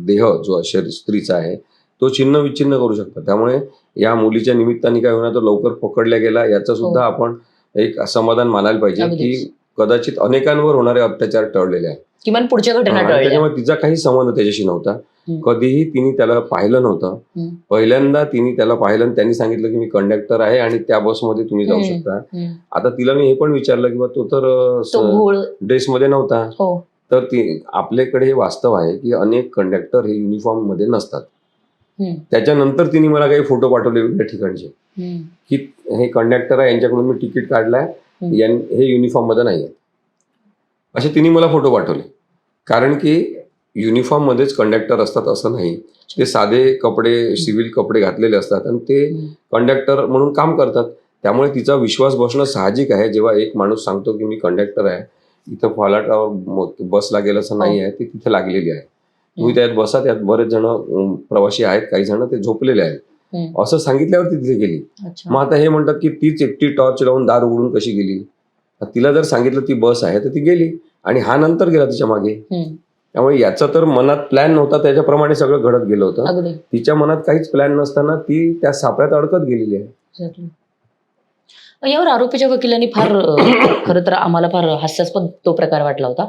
देह जो स्त्रीचा आहे तो छिन्न विच्छिन्न करू शकतात. त्यामुळे या मुलीच्या निमित्ताने काय होणार, तर लवकर पकडल्या गेला याचं सुद्धा आपण एक समाधान मानायला पाहिजे की कदाचित अनेकांवर होणारे अत्याचार टळलेले आहेत, किमान पुढच्या घटना टळल्या. त्याच्यामुळे तिचा काही संबंध त्याच्याशी नव्हता. कधीही तिने त्याला पाहिलं नव्हतं. पहिल्यांदा तिने त्याला पाहिलं आणि त्यांनी सांगितलं की मी कंडक्टर आहे आणि त्या बसमध्ये तुम्ही जाऊ शकता. आता तिला मी हे पण विचारलं की तो तर ड्रेसमध्ये नव्हता. तर आपल्याकडे हे वास्तव आहे की अनेक कंडक्टर हे युनिफॉर्म मध्ये नसतात. त्याच्यानंतर तिने मला काही फोटो पाठवले वेगळ्या ठिकाणचे की हे कंडक्टर आहे, यांच्याकडून मी तिकीट काढलाय, हे युनिफॉर्म मध्ये नाही आहे, असे तिने मला फोटो पाठवले. कारण की युनिफॉर्म मध्येच कंडक्टर असतात असं नाही, ते साधे कपडे, सिव्हिल कपडे घातलेले असतात आणि ते कंडक्टर म्हणून काम करतात. त्यामुळे तिचा विश्वास बसणं साहजिक आहे. जेव्हा एक माणूस सांगतो की मी कंडक्टर आहे, इथं फलाटावर बस लागेल असं नाही आहे, ती तिथे लागलेली आहे, तुम्ही त्यात बसा, त्यात बरेच जण प्रवासी आहेत, काही जण ते झोपलेले आहेत, असं सांगितल्यावर ती तिथे गेली. मग आता हे म्हणतात की तीच एकटी टॉर्च लावून दार उघडून कशी गेली. तिला जर सांगितलं ती बस आहे तर ती गेली आणि हा नंतर गेला तिच्या मागे. त्यामुळे याचा तर मनात प्लॅन नव्हता, त्याच्याप्रमाणे सगळं घडत गेलं होतं. तिच्या मनात काहीच प्लॅन नसताना ती त्या सापळ्यात अडकत गेलेली आहे. यावर आरोपीच्या वकिलांनी फार खरं तर आम्हाला फार हास्यास्पद तो प्रकार वाटला होता.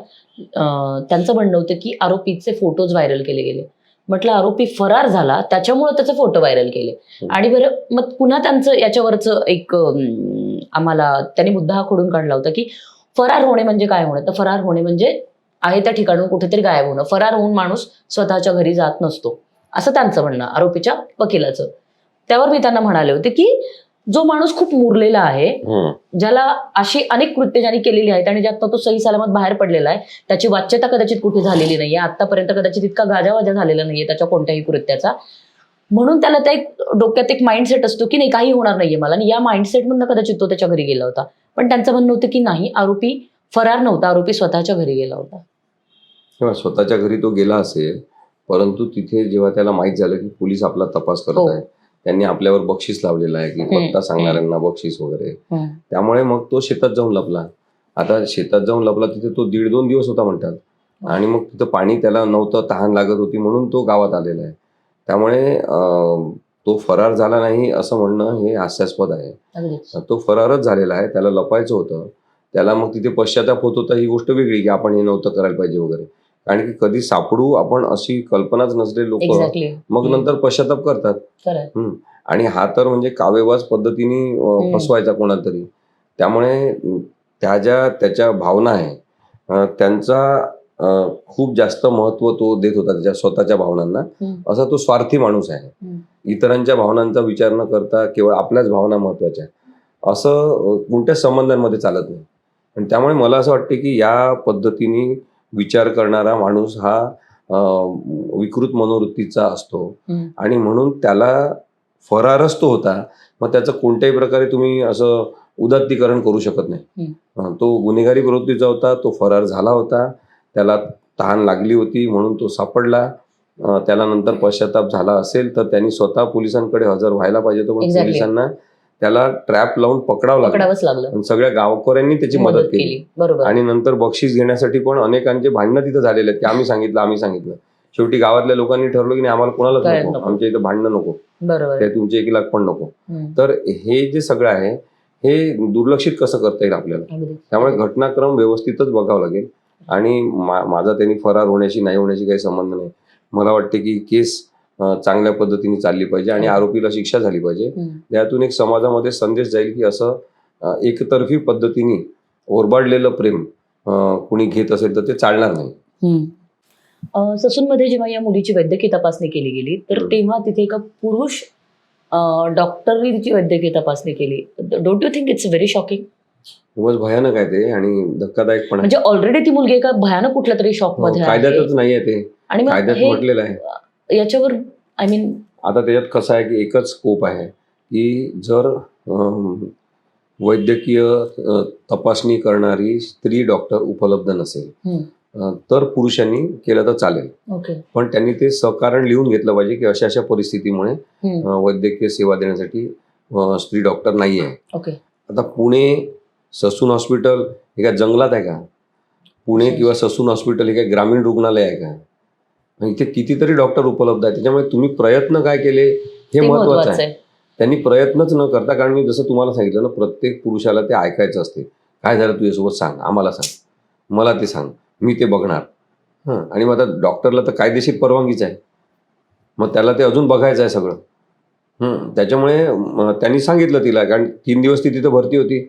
त्यांचं म्हणणं होतं की आरोपीचे फोटोज व्हायरल केले गेले. म्हटलं आरोपी फरार झाला त्याच्यामुळे त्याचे फोटो व्हायरल केले. आणि बरं मग पुन्हा त्यांचं याच्यावरचं एक आम्हाला त्यांनी मुद्दा हा खोडून काढला होता की फरार होणे म्हणजे काय होणं, तर फरार होणे म्हणजे आहे त्या ठिकाणून कुठेतरी गायब होणं. फरार होऊन माणूस स्वतःच्या घरी जात नसतो, असं त्यांचं म्हणणं आरोपीच्या वकिलाचं. त्यावर मी त्यांना म्हणाले होते की जो माणूस खूप मुरलेला आहे, ज्याला अशी अनेक कृत्य ज्यांनी केलेली आहेत आणि ज्यात तो सही सलामत बाहेर पडलेला आहे, त्याची वाच्यता कदाचित कुठे झालेली नाहीये, आतापर्यंत कदाचित इतका गाजावाजा झालेला नाहीये त्याच्या कोणत्याही कृत्याचा, म्हणून त्याला त्या डोक्यात एक माइंडसेट असतो की नाही काही होणार नाहीये मला, आणि या माइंडसेट मधून कदाचित तो त्याच्या घरी गेला होता. पण त्यांचं म्हणणं होतं की नाही, आरोपी फरार नव्हता, आरोपी स्वतःच्या घरी गेला होता. स्वतःच्या घरी तो गेला असेल, परंतु तिथे जेव्हा त्याला माहित झालं की पोलीस आपला तपास करत आहे, त्यांनी आपल्यावर बक्षीस लावलेलं आहे की पत्ता सांगणाऱ्यांना बक्षीस वगैरे, त्यामुळे मग तो शेतात जाऊन लपला. आता शेतात जाऊन लपला, तिथे तो 1.5-2 दिवस होता म्हणतात, आणि मग तिथं पाणी त्याला नव्हतं, तहान लागत होती म्हणून तो गावात आलेला आहे. त्यामुळे तो फरार झाला नाही असं म्हणणं हे हास्यास्पद आहे. तो फरारच झालेला आहे, त्याला लपायचं होतं, त्याला मग तिथे पश्चाताप होत होता, ही गोष्ट वेगळी की आपण हे नव्हतं करायला पाहिजे वगैरे. कारण की कधी सापडू आपण अशी कल्पनाच नसलेले लोक मग नंतर पश्चाताप करतात. आणि हा तर म्हणजे कावेबाज पद्धतीने फसवायचा कोणाला तरी. त्यामुळे त्याच्या भावना आहे, त्यांचा खूप जास्त महत्व तो देत होता त्याच्या स्वतःच्या भावनांना. असा तो स्वार्थी माणूस आहे, इतरांच्या भावनांचा विचार न करता केवळ आपल्याच भावना महत्वाच्या, असं कोणत्याच संबंधांमध्ये चालत नाही. आणि त्यामुळे मला असं वाटतं की या पद्धतीने विचार करणारा माणूस हा विकृत मनोवृत्तीचा असतो, आणि म्हणून त्याला फरारच तो होता. मग त्याचं कोणत्याही प्रकारे तुम्ही असं उदात्तीकरण करू शकत नाही. तो गुन्हेगारी प्रवृत्तीचा होता, तो फरार झाला होता, त्याला तहान लागली होती म्हणून तो सापडला. त्याला नंतर पश्चाताप झाला असेल तर त्यांनी स्वतः पोलिसांकडे हजर व्हायला पाहिजे होतं, पण Exactly. पोलिसांना त्याला ट्रॅप लावून पकडावं लागलं पकडावंच लागलं, आणि सगळ्या गावकऱ्यांनी त्याची मदत केली. बरोबर. आणि नंतर बक्षीस घेण्यासाठी पण अनेकांचे भांडणं तिथं झालेले आहेत की आम्ही सांगितलं. शेवटी गावातल्या लोकांनी ठरवलं की नाही, आम्हाला कोणालाच काय नको, नको. आमच्या इथं भांडणं नको, बरोबर. ते तुमचे 1 लाख पण नको. हम्म. तर हे जे सगळं आहे हे दुर्लक्षित कसं करता येईल आपल्याला. अगदी. त्यामुळे घटनाक्रम व्यवस्थितच बघावा लागेल. आणि माझा त्यांनी फरार होण्याशी नाही होण्याशी काही संबंध नाही. मला वाटते की केस चांगल्या पद्धतीने चालली पाहिजे आणि हो. आरोपीला शिक्षा झाली पाहिजे. हम्म. त्यातून एक समाजामध्ये संदेश जाईल की असं एकतर्फी पद्धतीने ओरबाडलेलं प्रेम कुणी घेत असेल तर ते चालणार नाही. ससूनमध्ये जेव्हा या मुलीची वैद्यकीय तपासणी केली गेली तर तेव्हा तिथे एका पुरुष डॉक्टरनी तिची वैद्यकीय तपासणी केली. Don't you think it's very shocking? खूपच भयानक आहे ते आणि धक्कादायक पण आहे. म्हणजे ऑलरेडी ती मुलगी एका भयानक कुठल्या तरी शॉक मध्ये आहे कायद्यातच नाहीये ते, आणि मग कायद्यात हे म्हटलेलं आहे. याच्यावर आय मीन आता त्याच्यात कसं आहे की एकच स्कोप आहे की जर वैद्यकीय तपासणी करणारी स्त्री डॉक्टर उपलब्ध नसेल तर पुरुषांनी केलं तर चालेल. ओके. पण त्यांनी ते सहकारण लिहून घेतलं पाहिजे की अशा अशा परिस्थितीमुळे वैद्यकीय सेवा देण्यासाठी स्त्री डॉक्टर नाही आहे. ओके. आता पुणे ससून हॉस्पिटल हे काय जंगलात आहे का? पुणे किंवा ससून हॉस्पिटल हे काय ग्रामीण रुग्णालय आहे का? आणि इथे कितीतरी डॉक्टर उपलब्ध आहेत. त्याच्यामुळे तुम्ही प्रयत्न काय केले हे महत्वाचं आहे. त्यांनी प्रयत्नच न करता, कारण मी जसं तुम्हाला सांगितलं ना, प्रत्येक पुरुषाला ते ऐकायचं असते. काय झालं तुझ्यासोबत, सांग, आम्हाला सांग, मला ते सांग, मी ते बघणार. आणि मग आता डॉक्टरला तर कायदेशीर परवानगीच आहे, मग त्याला ते अजून बघायचं आहे सगळं. त्याच्यामुळे त्यांनी सांगितलं तिला, कारण 3 दिवस ती तिथं भरती होती.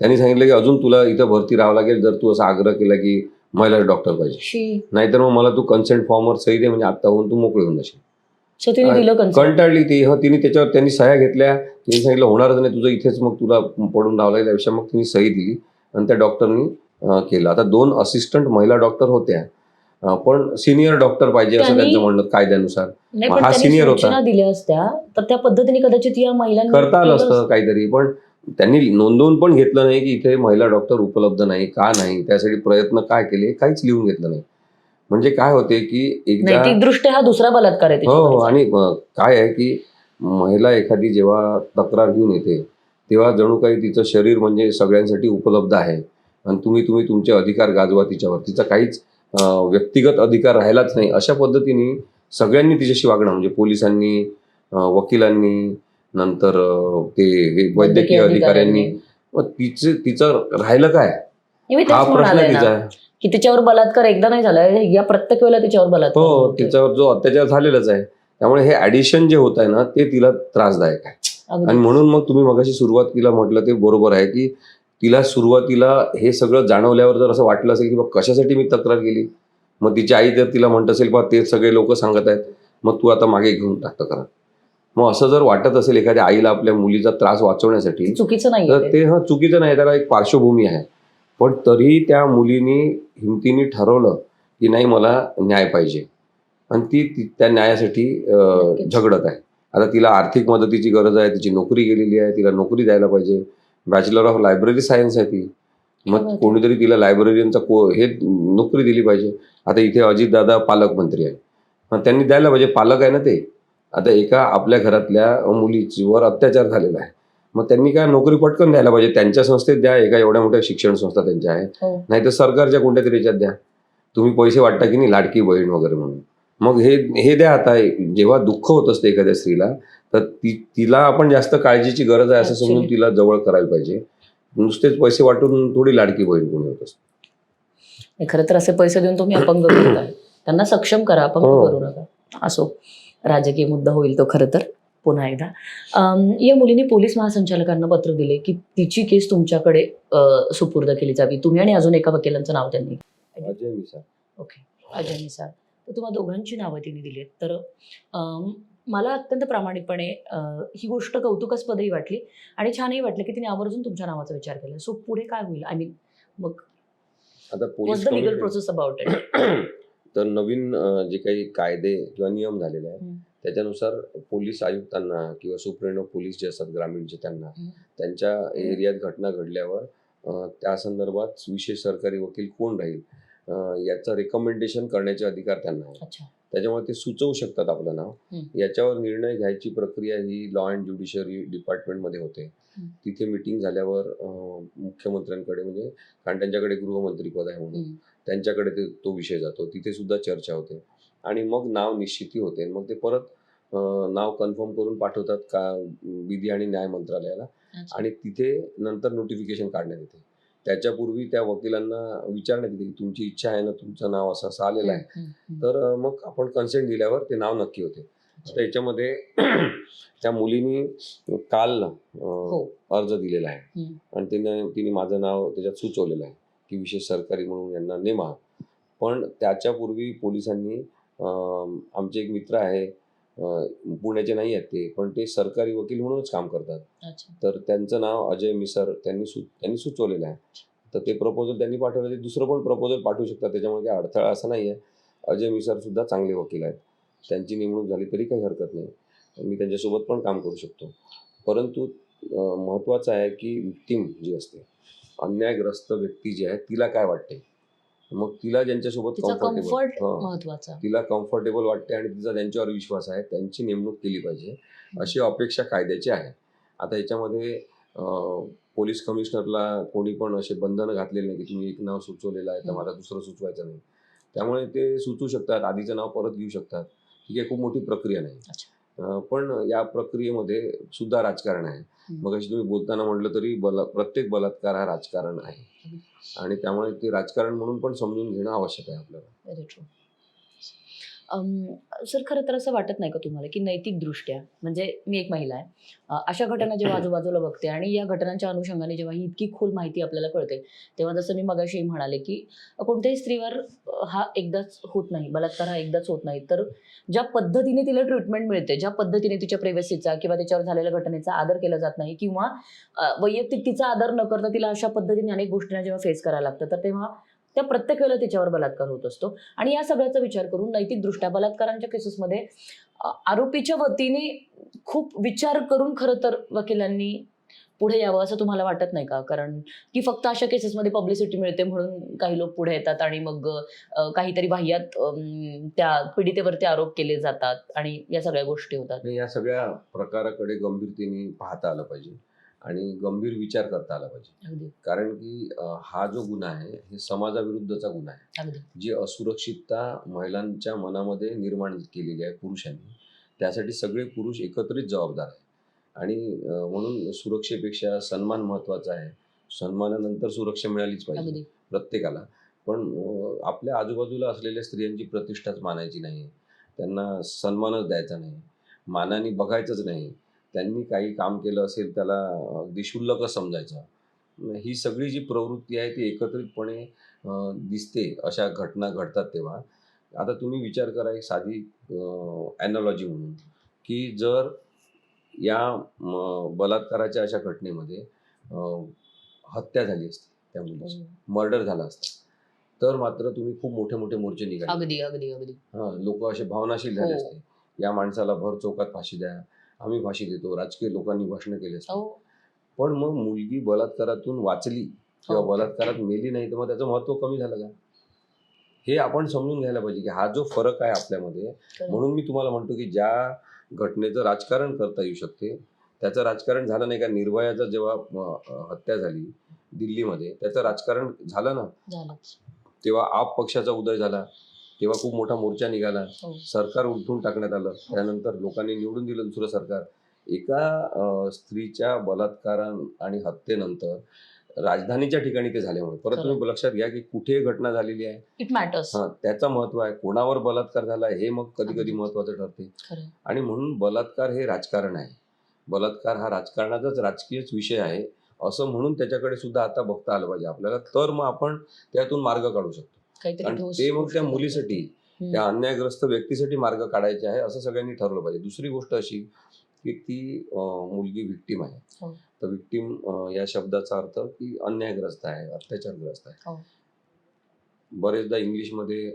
त्यांनी सांगितलं की अजून तुला इथं भरती राहावं लागेल जर तू असा आग्रह केला की महिला डॉक्टर पाहिजे, नाहीतर मग मला तू कन्सेंट फॉर्मवर सही दे, म्हणजे आता होऊन तू मोकळी होऊन जाशील. कंटाळली ती. तिने त्याच्यावर त्यांनी सह्या घेतल्या. तिने सांगितलं होणारच नाही तुझं इथेच, मग तुला पडून राहावं लागेल. त्यापेक्षा मग तिने सही दिली आणि त्या डॉक्टरनी केलं. आता 2 असिस्टंट महिला डॉक्टर होत्या, पण सिनियर डॉक्टर पाहिजे असं त्यांचं म्हणणं कायद्यानुसार. हा सिनियर होता, दिल्या असत्या तर त्या पद्धतीने कदाचित या महिलांनी करता आलं असतं काहीतरी, पण त्यांनी नोंदवून पण घेतलं नाही की इथे महिला डॉक्टर उपलब्ध नाही, का नाही, त्यासाठी प्रयत्न काय केले, काहीच लिहून घेतलं नाही. म्हणजे काय होते की एकदा नैतिकदृष्ट्या हा दुसरा बलात्कार आहे. हो. आणि काय आहे की महिला एखादी जेव्हा तक्रार घेऊन येते तेव्हा जणू काही तिचं शरीर म्हणजे सगळ्यांसाठी उपलब्ध आहे आणि तुम्ही तुमचे अधिकार गाजवा तिच्यावर, तिचा काहीच व्यक्तिगत अधिकार राहिलाच नाही, अशा पद्धतीने सगळ्यांनी तिच्याशी वागणं, म्हणजे पोलिसांनी, वकिलांनी, नंतर ते वैद्यकीय अधिकाऱ्यांनी. मग तिचं राहिलं काय, हा प्रश्न तिचा आहे की तिच्यावर बलात्कार एकदा नाही झाला, या प्रत्येक वेळेला तिच्यावर बलात्कार. हो, तिच्यावर जो अत्याचार झालेलाच आहे. त्यामुळे हे ऍडिशन जे होत आहे ना ते तिला त्रासदायक आहे. आणि म्हणून मग तुम्ही मगाशी सुरुवातीला म्हटलं ते बरोबर आहे की तिला सुरुवातीला हे सगळं जाणवल्यावर जर असं वाटलं असेल की बा कशासाठी मी तक्रार केली, मग तिची आई जर तिला म्हणत असेल बा ते सगळे लोक सांगत आहेत, मग तू आता मागे घेऊन टाक तक्रार, मग असं जर वाटत असेल एखाद्या आईला आपल्या मुलीचा त्रास वाचवण्यासाठी, चुकीचं नाही तर ते चुकीचं नाही, त्याला एक पार्श्वभूमी आहे. पण तरी त्या मुलीने हिमतीने ठरवलं की नाही मला न्याय पाहिजे आणि ती त्या न्यायासाठी झगडत आहे. आता तिला आर्थिक मदतीची गरज आहे, तिची नोकरी गेलेली आहे, तिला नोकरी द्यायला पाहिजे. बॅचलर ऑफ लायब्ररी सायन्स आहे ती, मग कोणीतरी तिला लायब्ररीचा हे नोकरी दिली पाहिजे. आता इथे अजितदादा पालकमंत्री आहे, मग त्यांनी द्यायला पाहिजे, पालक आहे ना ते. आता एका आपल्या घरातल्या मुलीवर अत्याचार झालेला आहे, मग त्यांनी काय नोकरी पटकन द्यायला पाहिजे. त्यांच्या संस्थेत द्या, एका एवढ्या मोठ्या शिक्षण संस्था त्यांच्या आहेत, नाही तर सरकारच्या कोणत्या तरी याच्यात द्या. तुम्ही पैसे वाटता की नाही, लाडकी बहीण वगैरे म्हणून, मग हे द्या. आता जेव्हा दुःख होत असते एखाद्या स्त्रीला तर तिला आपण जास्त काळजीची गरज आहे असं समजून तिला जवळ करायला पाहिजे. नुसतेच पैसे वाटून थोडी लाडकी बहीण कोणी होत असते. खरं तर असे पैसे देऊन तुम्ही अपंग करताय, त्यांना सक्षम करा, अपंग करू नका. असो, राजकीय मुद्दा होईल तो खरं तर पुन्हा एकदा. या मुलीने पोलीस महासंचालकांना पत्र दिले की तिची केस तुमच्याकडे सुपूर्द केली जावी. तुम्ही आणि अजून एका वकिलांचं नाव त्यांनी, अजय मिसाळ. ओके, अजय मिसाळ. तर तुम्हाला दोघांची नावं तिने दिली आहेत. तर मला अत्यंत प्रामाणिकपणे ही गोष्ट कौतुकास्पदही वाटली आणि छानही वाटलं की तिने आवर्जून तुमच्या नावाचा विचार केला. सो पुढे काय होईल, आय मीन मग आता police legal process about it? तर नवीन जे काही कायदे किंवा नियम झालेले आहेत त्याच्यानुसार पोलीस आयुक्तांना किंवा सुप्रिंटेंडेंट ऑफ पोलीस जे असतात ग्रामीणचे, त्यांना त्यांच्या एरियात घटना घडल्यावर त्या संदर्भात विशेष सरकारी वकील कोण राहील याचं रेकमेंडेशन करण्याचे अधिकार त्यांना आहे. अच्छा. त्याच्यामुळे ते सुचवू शकतात आपलं नाव. याच्यावर निर्णय घ्यायची प्रक्रिया ही लॉ अँड ज्युडिशरी डिपार्टमेंटमध्ये होते. तिथे मीटिंग झाल्यावर मुख्यमंत्र्यांकडे, म्हणजे कारण त्यांच्याकडे गृहमंत्री पद आहे म्हणून त्यांच्याकडे तो विषय जातो. तिथे सुद्धा चर्चा होते आणि मग नाव निश्चिती होते. मग ते परत नाव कन्फर्म करून पाठवतात का विधी आणि न्याय मंत्रालयाला, आणि तिथे नंतर नोटिफिकेशन काढण्यात येते. त्याच्यापूर्वी त्या वकिलांना विचारण्यात येते की तुमची इच्छा आहे ना, तुमचं नाव असं असं आलेलं आहे, तर मग आपण कन्सेंट दिल्यावर ते नाव नक्की होते. तर याच्यामध्ये त्या मुलीनी काल अर्ज दिलेला आहे आणि तिने माझं नाव त्याच्यात सुचवलेलं आहे की विशेष सरकारी म्हणून यांना नेमा. पण त्याच्यापूर्वी पोलिसांनी, आमचे एक मित्र आहे, पुण्याचे नाही आहेत ते, पण ते सरकारी वकील म्हणूनच काम करतात, तर त्यांचं नाव अजय मिसर त्यांनी सुचवलेलं आहे. तर ते प्रपोजल त्यांनी पाठवलं, ते दुसरं पण प्रपोजल पाठवू शकतात, त्याच्यामध्ये काही अडथळा असा नाही आहे. अजय मिसर सुद्धा चांगले वकील आहेत, त्यांची नेमणूक झाली तरी काही हरकत नाही, मी त्यांच्यासोबत पण काम करू शकतो. परंतु महत्त्वाचं आहे की विक्टीम जी असते, अन्यायग्रस्त व्यक्ती जी आहे, तिला काय वाटते, मग तिला ज्यांच्यासोबत तिला कम्फर्टेबल वाटते आणि तिचा ज्यांच्यावर विश्वास आहे त्यांची नेमणूक केली पाहिजे, अशी अपेक्षा कायद्याची आहे. आता याच्यामध्ये पोलीस कमिशनरला कोणी पण असे बंधनं घातलेले नाही की तुम्ही एक नाव सुचवलेलं आहे तर मला दुसरं सुचवायचं नाही. त्यामुळे ते सुचवू शकतात, आधीचं नाव परत घेऊ शकतात. ही काही खूप मोठी प्रक्रिया नाही. पण या प्रक्रियेमध्ये सुद्धा राजकारण आहे. मग अशी तुम्ही बोलताना म्हटलं तरी प्रत्येक बलात्कार हा राजकारण आहे आणि त्यामुळे ते राजकारण म्हणून पण समजून घेणं आवश्यक आहे आपल्याला. Very true. सर, खरं तर असं वाटत नाही का तुम्हाला की नैतिक दृष्ट्या, म्हणजे मी एक महिला आहे, अशा घटना जेव्हा आजूबाजूला बघते आणि या घटनांच्या अनुषंगाने जेव्हा ही इतकी खोल माहिती आपल्याला कळते, तेव्हा जसं मी मगाशी म्हणाले की कोणत्याही स्त्रीवर हा एकदाच होत नाही, बलात्कार हा एकदाच होत नाही, तर ज्या पद्धतीने तिला ट्रीटमेंट मिळते, ज्या पद्धतीने तिच्या प्रायव्हसीचा किंवा त्याच्यावर झालेल्या घटनेचा आदर केला जात नाही किंवा वैयक्तिक तिचा आदर न करता तिला अशा पद्धतीने अनेक गोष्टींना जेव्हा फेस करायला लागतं, तर तेव्हा त्या प्रत्येक वेळेला तिच्यावर बलात्कार होत असतो. आणि या सगळ्याचा विचार करून नैतिकदृष्ट्या बलात्कारांच्या केसेसमध्ये आरोपीच्या वतीने खूप विचार करून खरं तर वकिलांनी पुढे यावं असं तुम्हाला वाटत नाही का? कारण की फक्त अशा केसेसमध्ये पब्लिसिटी मिळते म्हणून काही लोक पुढे येतात आणि मग काहीतरी वाह्यात त्या पीडितेवरती आरोप केले जातात आणि या सगळ्या गोष्टी होतात. या सगळ्या प्रकाराकडे गंभीरतेने पाहता आलं पाहिजे आणि गंभीर विचार करता आला पाहिजे. कारण की हा जो गुन्हा आहे हे समाजाविरुद्धचा गुन्हा आहे. जी असुरक्षितता महिलांच्या मनामध्ये निर्माण केलेली आहे पुरुषांनी, त्यासाठी सगळे पुरुष एकत्रित जबाबदार आहे. आणि म्हणून सुरक्षेपेक्षा सन्मान महत्त्वाचा आहे. सन्मानानंतर सुरक्षा मिळालीच पाहिजे प्रत्येकाला. पण आपल्या आजूबाजूला असलेल्या स्त्रियांची प्रतिष्ठाच मानायची नाही, त्यांना सन्मानच द्यायचा नाही, मानाने बघायचंच नाही. त्यांनी काही काम केलं असेल त्याला अगदी क्षुल्लकच समजायचं. ही सगळी जी प्रवृत्ती आहे ती एकत्रितपणे दिसते अशा घटना घडतात तेव्हा. आता तुम्ही विचार करा एक साधी ॲनॉलॉजी म्हणून, की जर या बलात्काराच्या अशा घटनेमध्ये हत्या झाली असती, त्या मुलीची मर्डर झाला असता, तर मात्र तुम्ही खूप मोठे मोठे मोर्चे निघाले, लोक असे भावनाशील झाले असते, या माणसाला भर चौकात फाशी द्या, आम्ही फाशी देतो, राजकीय लोकांनी भाषणं केली असते. पण मग मुलगी बलात्कारातून वाचली किंवा बलात्कारात मेली नाही, तर मग त्याचं महत्त्व कमी झालं का? हे आपण समजून घ्यायला पाहिजे की हा जो फरक आहे आपल्यामध्ये. म्हणून मी तुम्हाला म्हणतो की ज्या घटनेचं राजकारण करता येऊ शकते त्याचं राजकारण झालं नाही का? निर्भयाचं जेव्हा हत्या झाली दिल्लीमध्ये, त्याचं राजकारण झालं ना, तेव्हा आप पक्षाचा उदय झाला, तेव्हा खूप मोठा मोर्चा निघाला, सरकार उलथून टाकण्यात आलं, त्यानंतर लोकांनी निवडून दिलं दुसरं सरकार. एका स्त्रीच्या बलात्कारा आणि हत्येनंतर राजधानीच्या ठिकाणी ते झाल्यामुळे, परत तुम्ही लक्षात घ्या की कुठे घटना झालेली आहे, इट मॅटर्स. त्याचं महत्व आहे, कोणावर बलात्कार झाला हे मग कधी कधी महत्वाचं ठरते. आणि म्हणून बलात्कार हे राजकारण आहे, बलात्कार हा राजकारणाचाच राजकीयच विषय आहे असं म्हणून त्याच्याकडे सुद्धा आता बघता आलं पाहिजे आपल्याला. तर मग आपण त्यातून मार्ग काढू शकतो. आणि ते मग त्या मुलीसाठी, त्या अन्यायग्रस्त व्यक्तीसाठी मार्ग काढायचे आहे असं सगळ्यांनी ठरवलं पाहिजे. दुसरी गोष्ट अशी की ती मुलगी व्हिक्टीम आहे, तर व्हिक्टीम या शब्दाचा अर्थ की अन्यायग्रस्त आहे, अत्याचारग्रस्त आहे. बरेचदा इंग्लिशमध्ये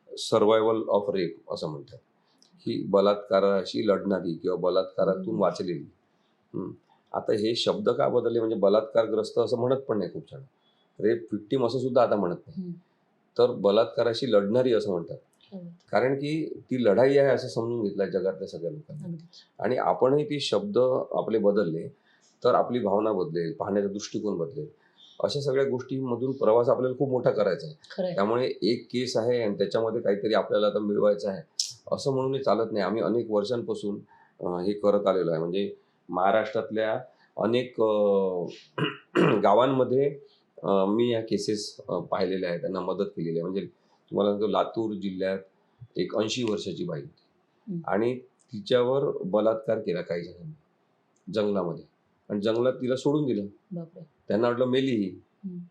सर्वायवल ऑफ रेप असं म्हणतात, की बलात्काराशी लढणारी किंवा बलात्कारातून वाचलेली. आता हे शब्द का बदलले, म्हणजे बलात्कारग्रस्त असं म्हणत पण नाही खूप जण, रेप व्हिक्टीम असं सुद्धा आता म्हणत नाही. तर बलात्काराशी लढणारी असं म्हणतात. कारण की ती लढाई आहे असं समजून घेतलं जगातल्या सगळ्या लोकांनी. आणि आपणही ती शब्द आपले बदलले तर आपली भावना बदलेल, पाहण्याचा दृष्टिकोन बदलेल. अशा सगळ्या गोष्टींमधून प्रवास आपल्याला खूप मोठा करायचा आहे. खरंय. त्यामुळे एक केस आहे आणि त्याच्यामध्ये काहीतरी आपल्याला आता मिळवायचं आहे असं म्हणून चालत नाही. आम्ही अनेक वर्षांपासून हे करत आलेलो आहे. म्हणजे महाराष्ट्रातल्या अनेक गावांमध्ये मी या केसेस पाहिलेल्या आहेत, त्यांना मदत केलेली आहे. म्हणजे तुम्हाला सांगतो, लातूर जिल्ह्यात एक 80 वर्षाची बाई होती आणि तिच्यावर बलात्कार केला काही जणांनी जंगलामध्ये, आणि जंगलात तिला सोडून दिलं. बापरे. त्यांना वाटलं मेली ही,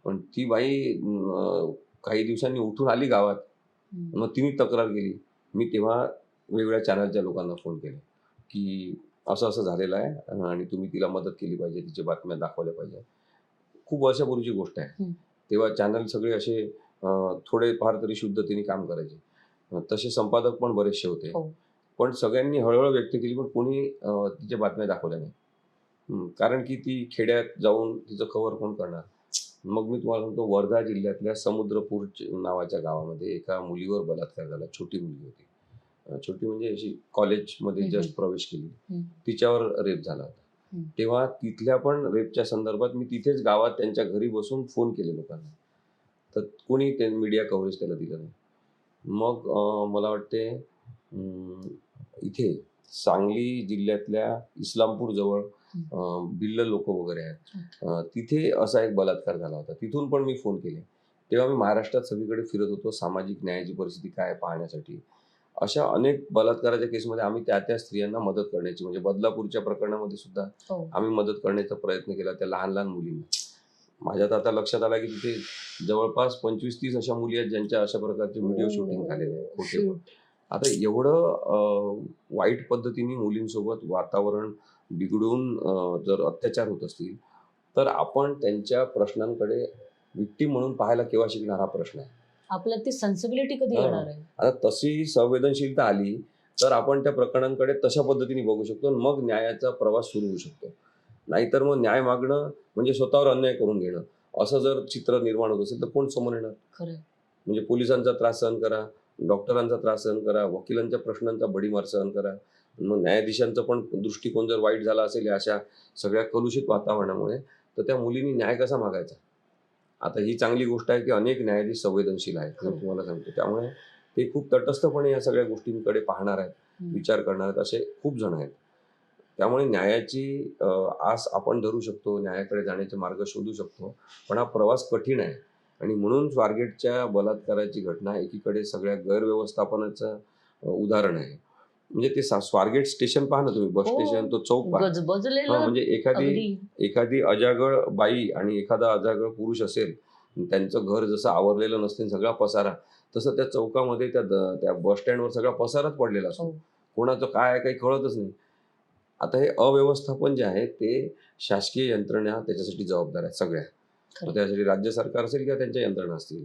पण ती बाई काही दिवसांनी उठून आली गावात. मग तिने तक्रार केली. मी तेव्हा वेगवेगळ्या चॅनलच्या लोकांना फोन केले की असं असं झालेलं आहे आणि तुम्ही तिला मदत केली पाहिजे, तिच्या बातम्या दाखवल्या पाहिजे. खूप वर्षापूर्वीची गोष्ट आहे. तेव्हा चॅनल सगळे असे थोडेफार तरी शुद्धतेने काम करायचे. तसे संपादक पण बरेचसे होते. पण सगळ्यांनी हळहळ व्यक्त केली, पण कोणी तिच्या बातम्या दाखवल्या नाही. कारण की ती खेड्यात जाऊन तिचं कव्हर कोण करणार. मग मी तुम्हाला सांगतो, वर्धा जिल्ह्यातल्या समुद्रपूर नावाच्या गावामध्ये एका मुलीवर बलात्कार झाला. छोटी मुलगी होती. छोटी म्हणजे अशी कॉलेजमध्ये जस्ट प्रवेश केली, तिच्यावर रेप झाला होता. तेव्हा तिथल्या पण रेपच्या संदर्भात मी तिथेच गावात त्यांच्या घरी बसून फोन केले लोकांना, तर कोणी ते मीडिया कव्हरेज त्याला दिलं नाही. मग मला वाटते इथे सांगली जिल्ह्यातल्या इस्लामपूर जवळ भिल्ल लोक वगैरे आहेत, तिथे असा एक बलात्कार झाला होता. तिथून पण मी फोन केले. तेव्हा मी महाराष्ट्रात सगळीकडे फिरत होतो सामाजिक न्यायाची परिस्थिती काय पाहण्यासाठी. अशा अनेक बलात्काराच्या केसमध्ये आम्ही त्या स्त्रियांना मदत करण्याची, म्हणजे बदलापूरच्या प्रकरणामध्ये सुद्धा आम्ही मदत करण्याचा प्रयत्न केला त्या लहान लहान मुलींना. माझ्यात आता लक्षात आलं की तिथे जवळपास 25-30 अशा मुली आहेत ज्यांच्या अशा प्रकारचे व्हिडिओ शूटिंग झालेले आहे खोटे. आता एवढं वाईट पद्धतीने मुलींसोबत वातावरण बिघडून जर अत्याचार होत असतील तर आपण त्यांच्या प्रश्नांकडे विक्टीम म्हणून पाहायला केव्हा शिकणार, हा प्रश्न आहे. आपल्यात ती सेन्सिबिलिटी कधी येणार आहे? आता तशी संवेदनशीलता आली तर आपण त्या प्रकरणांकडे तशा पद्धतीने बघू शकतो, मग न्यायाचा प्रवास सुरू होऊ शकतो. नाहीतर मग न्याय मागणं म्हणजे स्वतःवर अन्याय करून घेणं, असं जर चित्र निर्माण होत असेल तर कोण समोर येणार? खरं. म्हणजे पोलिसांचा त्रास सहन करा, डॉक्टरांचा त्रास सहन करा, वकिलांच्या प्रश्नांचा बडीमार सहन करा, मग न्यायाधीशांचा पण दृष्टिकोन जर वाईट झाला असेल या अशा सगळ्या कलुषित वातावरणामुळे, तर त्या मुलींनी न्याय कसा मागायचा? आता ही चांगली गोष्ट आहे की अनेक न्यायाधीश संवेदनशील आहेत, मी तुम्हाला सांगतो. त्यामुळे ते खूप तटस्थपणे या सगळ्या गोष्टींकडे पाहणार आहेत, विचार करणार आहेत, असे खूप जण आहेत. त्यामुळे न्यायाची आस आपण धरू शकतो, न्यायाकडे जाण्याचे मार्ग शोधू शकतो, पण हा प्रवास कठीण आहे. आणि म्हणून स्वारगेटच्या बलात्काराची घटना एकीकडे सगळ्या गैरव्यवस्थापनाचं उदाहरण आहे. म्हणजे ते स्वारगेट स्टेशन पहा ना तुम्ही, बस स्टेशन, तो चौक पहा. म्हणजे एखादी अजागळ बाई आणि एखादा अजागळ पुरुष असेल, त्यांचं घर जसं आवरलेलं नसते सगळा पसारा, तसं त्या चौकामध्ये त्या बस स्टँडवर सगळा पसाराच पडलेला असतो. कोणाचं काय आहे काही कळतच नाही. आता हे अव्यवस्थापन जे आहे ते शासकीय यंत्रणा त्याच्यासाठी जबाबदार आहेत सगळ्या. त्यासाठी राज्य सरकार असेल किंवा त्यांच्या यंत्रणा असतील.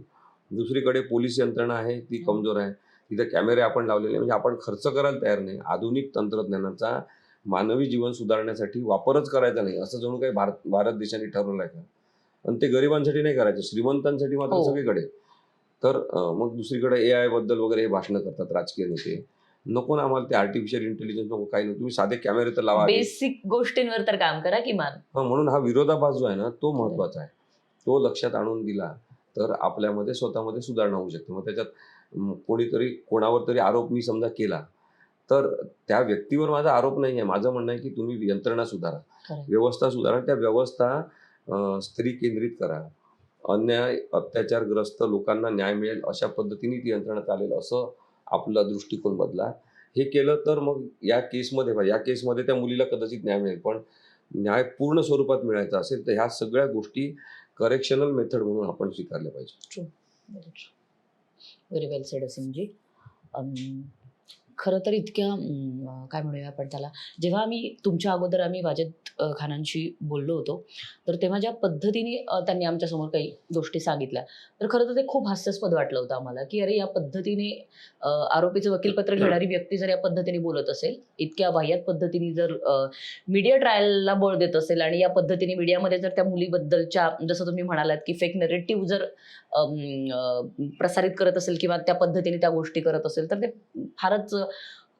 दुसरीकडे पोलीस यंत्रणा आहे ती कमजोर आहे. तिथे कॅमेरे आपण लावलेले, म्हणजे आपण खर्च करायला तयार नाही. आधुनिक तंत्रज्ञानाचा मानवी जीवन सुधारण्यासाठी वापरच करायचा नाही असं जणू काही भारत देशाने ठरवलं आहे का? आणि ते गरिबांसाठी नाही करायचं, श्रीमंतांसाठी मात्र सगळीकडे. तर मग दुसरीकडे AI बद्दल वगैरे हे भाषणं करतात राजकीय नेते. नको ना आम्हाला ते आर्टिफिशियल इंटेलिजन्स नको, काही नाही, तुम्ही साधे कॅमेरे तर लावा, बेसिक गोष्टींवर तर काम करा किमान. म्हणून हा विरोधाभास जो आहे ना तो महत्वाचा आहे. तो लक्षात आणून दिला तर आपल्यामध्ये स्वतःमध्ये सुधारणा होऊ शकते. मग त्याच्यात कोणीतरी कोणावर तरी आरोप मी समजा केला तर त्या व्यक्तीवर माझा आरोप नाही आहे. माझं म्हणणं आहे की तुम्ही यंत्रणा सुधारा, व्यवस्था सुधारा, त्या व्यवस्था स्त्री केंद्रित करा, अन्याय अत्याचारग्रस्त लोकांना न्याय मिळेल अशा पद्धतीने ती यंत्रणा चालेल असं आपला दृष्टिकोन बदला. हे केलं तर मग या केसमध्ये त्या मुलीला कदाचित न्याय मिळेल, पण न्याय पूर्ण स्वरूपात मिळायचा असेल तर ह्या सगळ्या गोष्टी करेक्शनल मेथड म्हणून आपण स्वीकारल्या पाहिजे. व्हेरी वेल सेड असिमजी. खरं तर इतक्या काय म्हणूया आपण त्याला, जेव्हा तुमच्या अगोदर आम्ही वाजेद खानांशी बोललो होतो, तर तेव्हा ज्या पद्धतीने त्यांनी आमच्यासमोर काही गोष्टी सांगितल्या, तर खरं तर ते खूप हास्यास्पद वाटलं होतं आम्हाला, की अरे या पद्धतीने आरोपीचं वकीलपत्र घेणारी व्यक्ती जर या पद्धतीने बोलत असेल, इतक्या वाह्यात पद्धतीने जर मीडिया ट्रायलला बळ देत असेल आणि या पद्धतीने मीडियामध्ये जर त्या मुलीबद्दलच्या, जसं तुम्ही म्हणालात, की फेक नरेटिव्ह जर प्रसारित करत असेल किंवा त्या पद्धतीने त्या गोष्टी करत असेल, तर ते फारच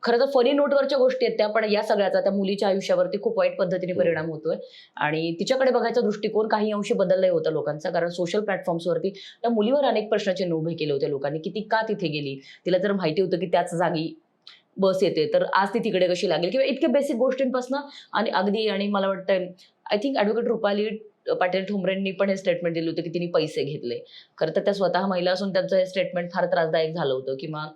खरं तर फनी नोटवरच्या गोष्टी आहेत त्या, पण या सगळ्याचा त्या मुलीच्या आयुष्यावरती खूप वाईट पद्धतीने परिणाम होतोय आणि तिच्याकडे बघायचा दृष्टिकोन काही अंशी बदललाही होता लोकांचा. कारण सोशल प्लॅटफॉर्म्सवरती त्या मुलीवर अनेक प्रश्नाचे चिन्ह उभे केले होते लोकांनी, की ती का तिथे गेली? तिला जर माहिती होतं की त्याच जागी बस येते, तर आज ती तिकडे कशी लागेल? किंवा इतक्या बेसिक गोष्टींपासून आणि अगदी, आणि मला वाटतंय I think advocate Rupali Patil ठोंबरेंनी पण हे स्टेटमेंट दिलं होतं, की तिने पैसे घेतले. खरं तर त्या स्वतः महिला असून त्यांचं हे स्टेटमेंट फार त्रासदायक झालं होतं. किंवा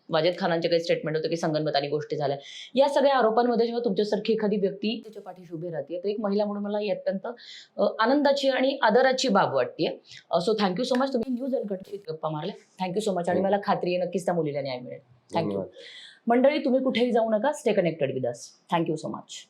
वाजेद खानांचे काही स्टेटमेंट होतं, की संगनमतानी गोष्टी झाल्या. या सगळ्या आरोपांमध्ये जेव्हा तुमच्यासारखी एखादी व्यक्ती त्याच्या पाठीशी उभी राहते, तर एक महिला म्हणून मला ही अत्यंत आनंदाची आणि आदराची बाब वाटते. So thank you so much. तुम्ही न्यूज अनकटशी गप्पा मारल्या. Thank you so much. आणि मला खात्री आहे नक्कीच त्या मुलीला न्याय मिळेल. थँक्यू. धन्यवाद. मंडळी, तुम्ही कुठेही जाऊ नका. Stay connected with us. Thank you so much.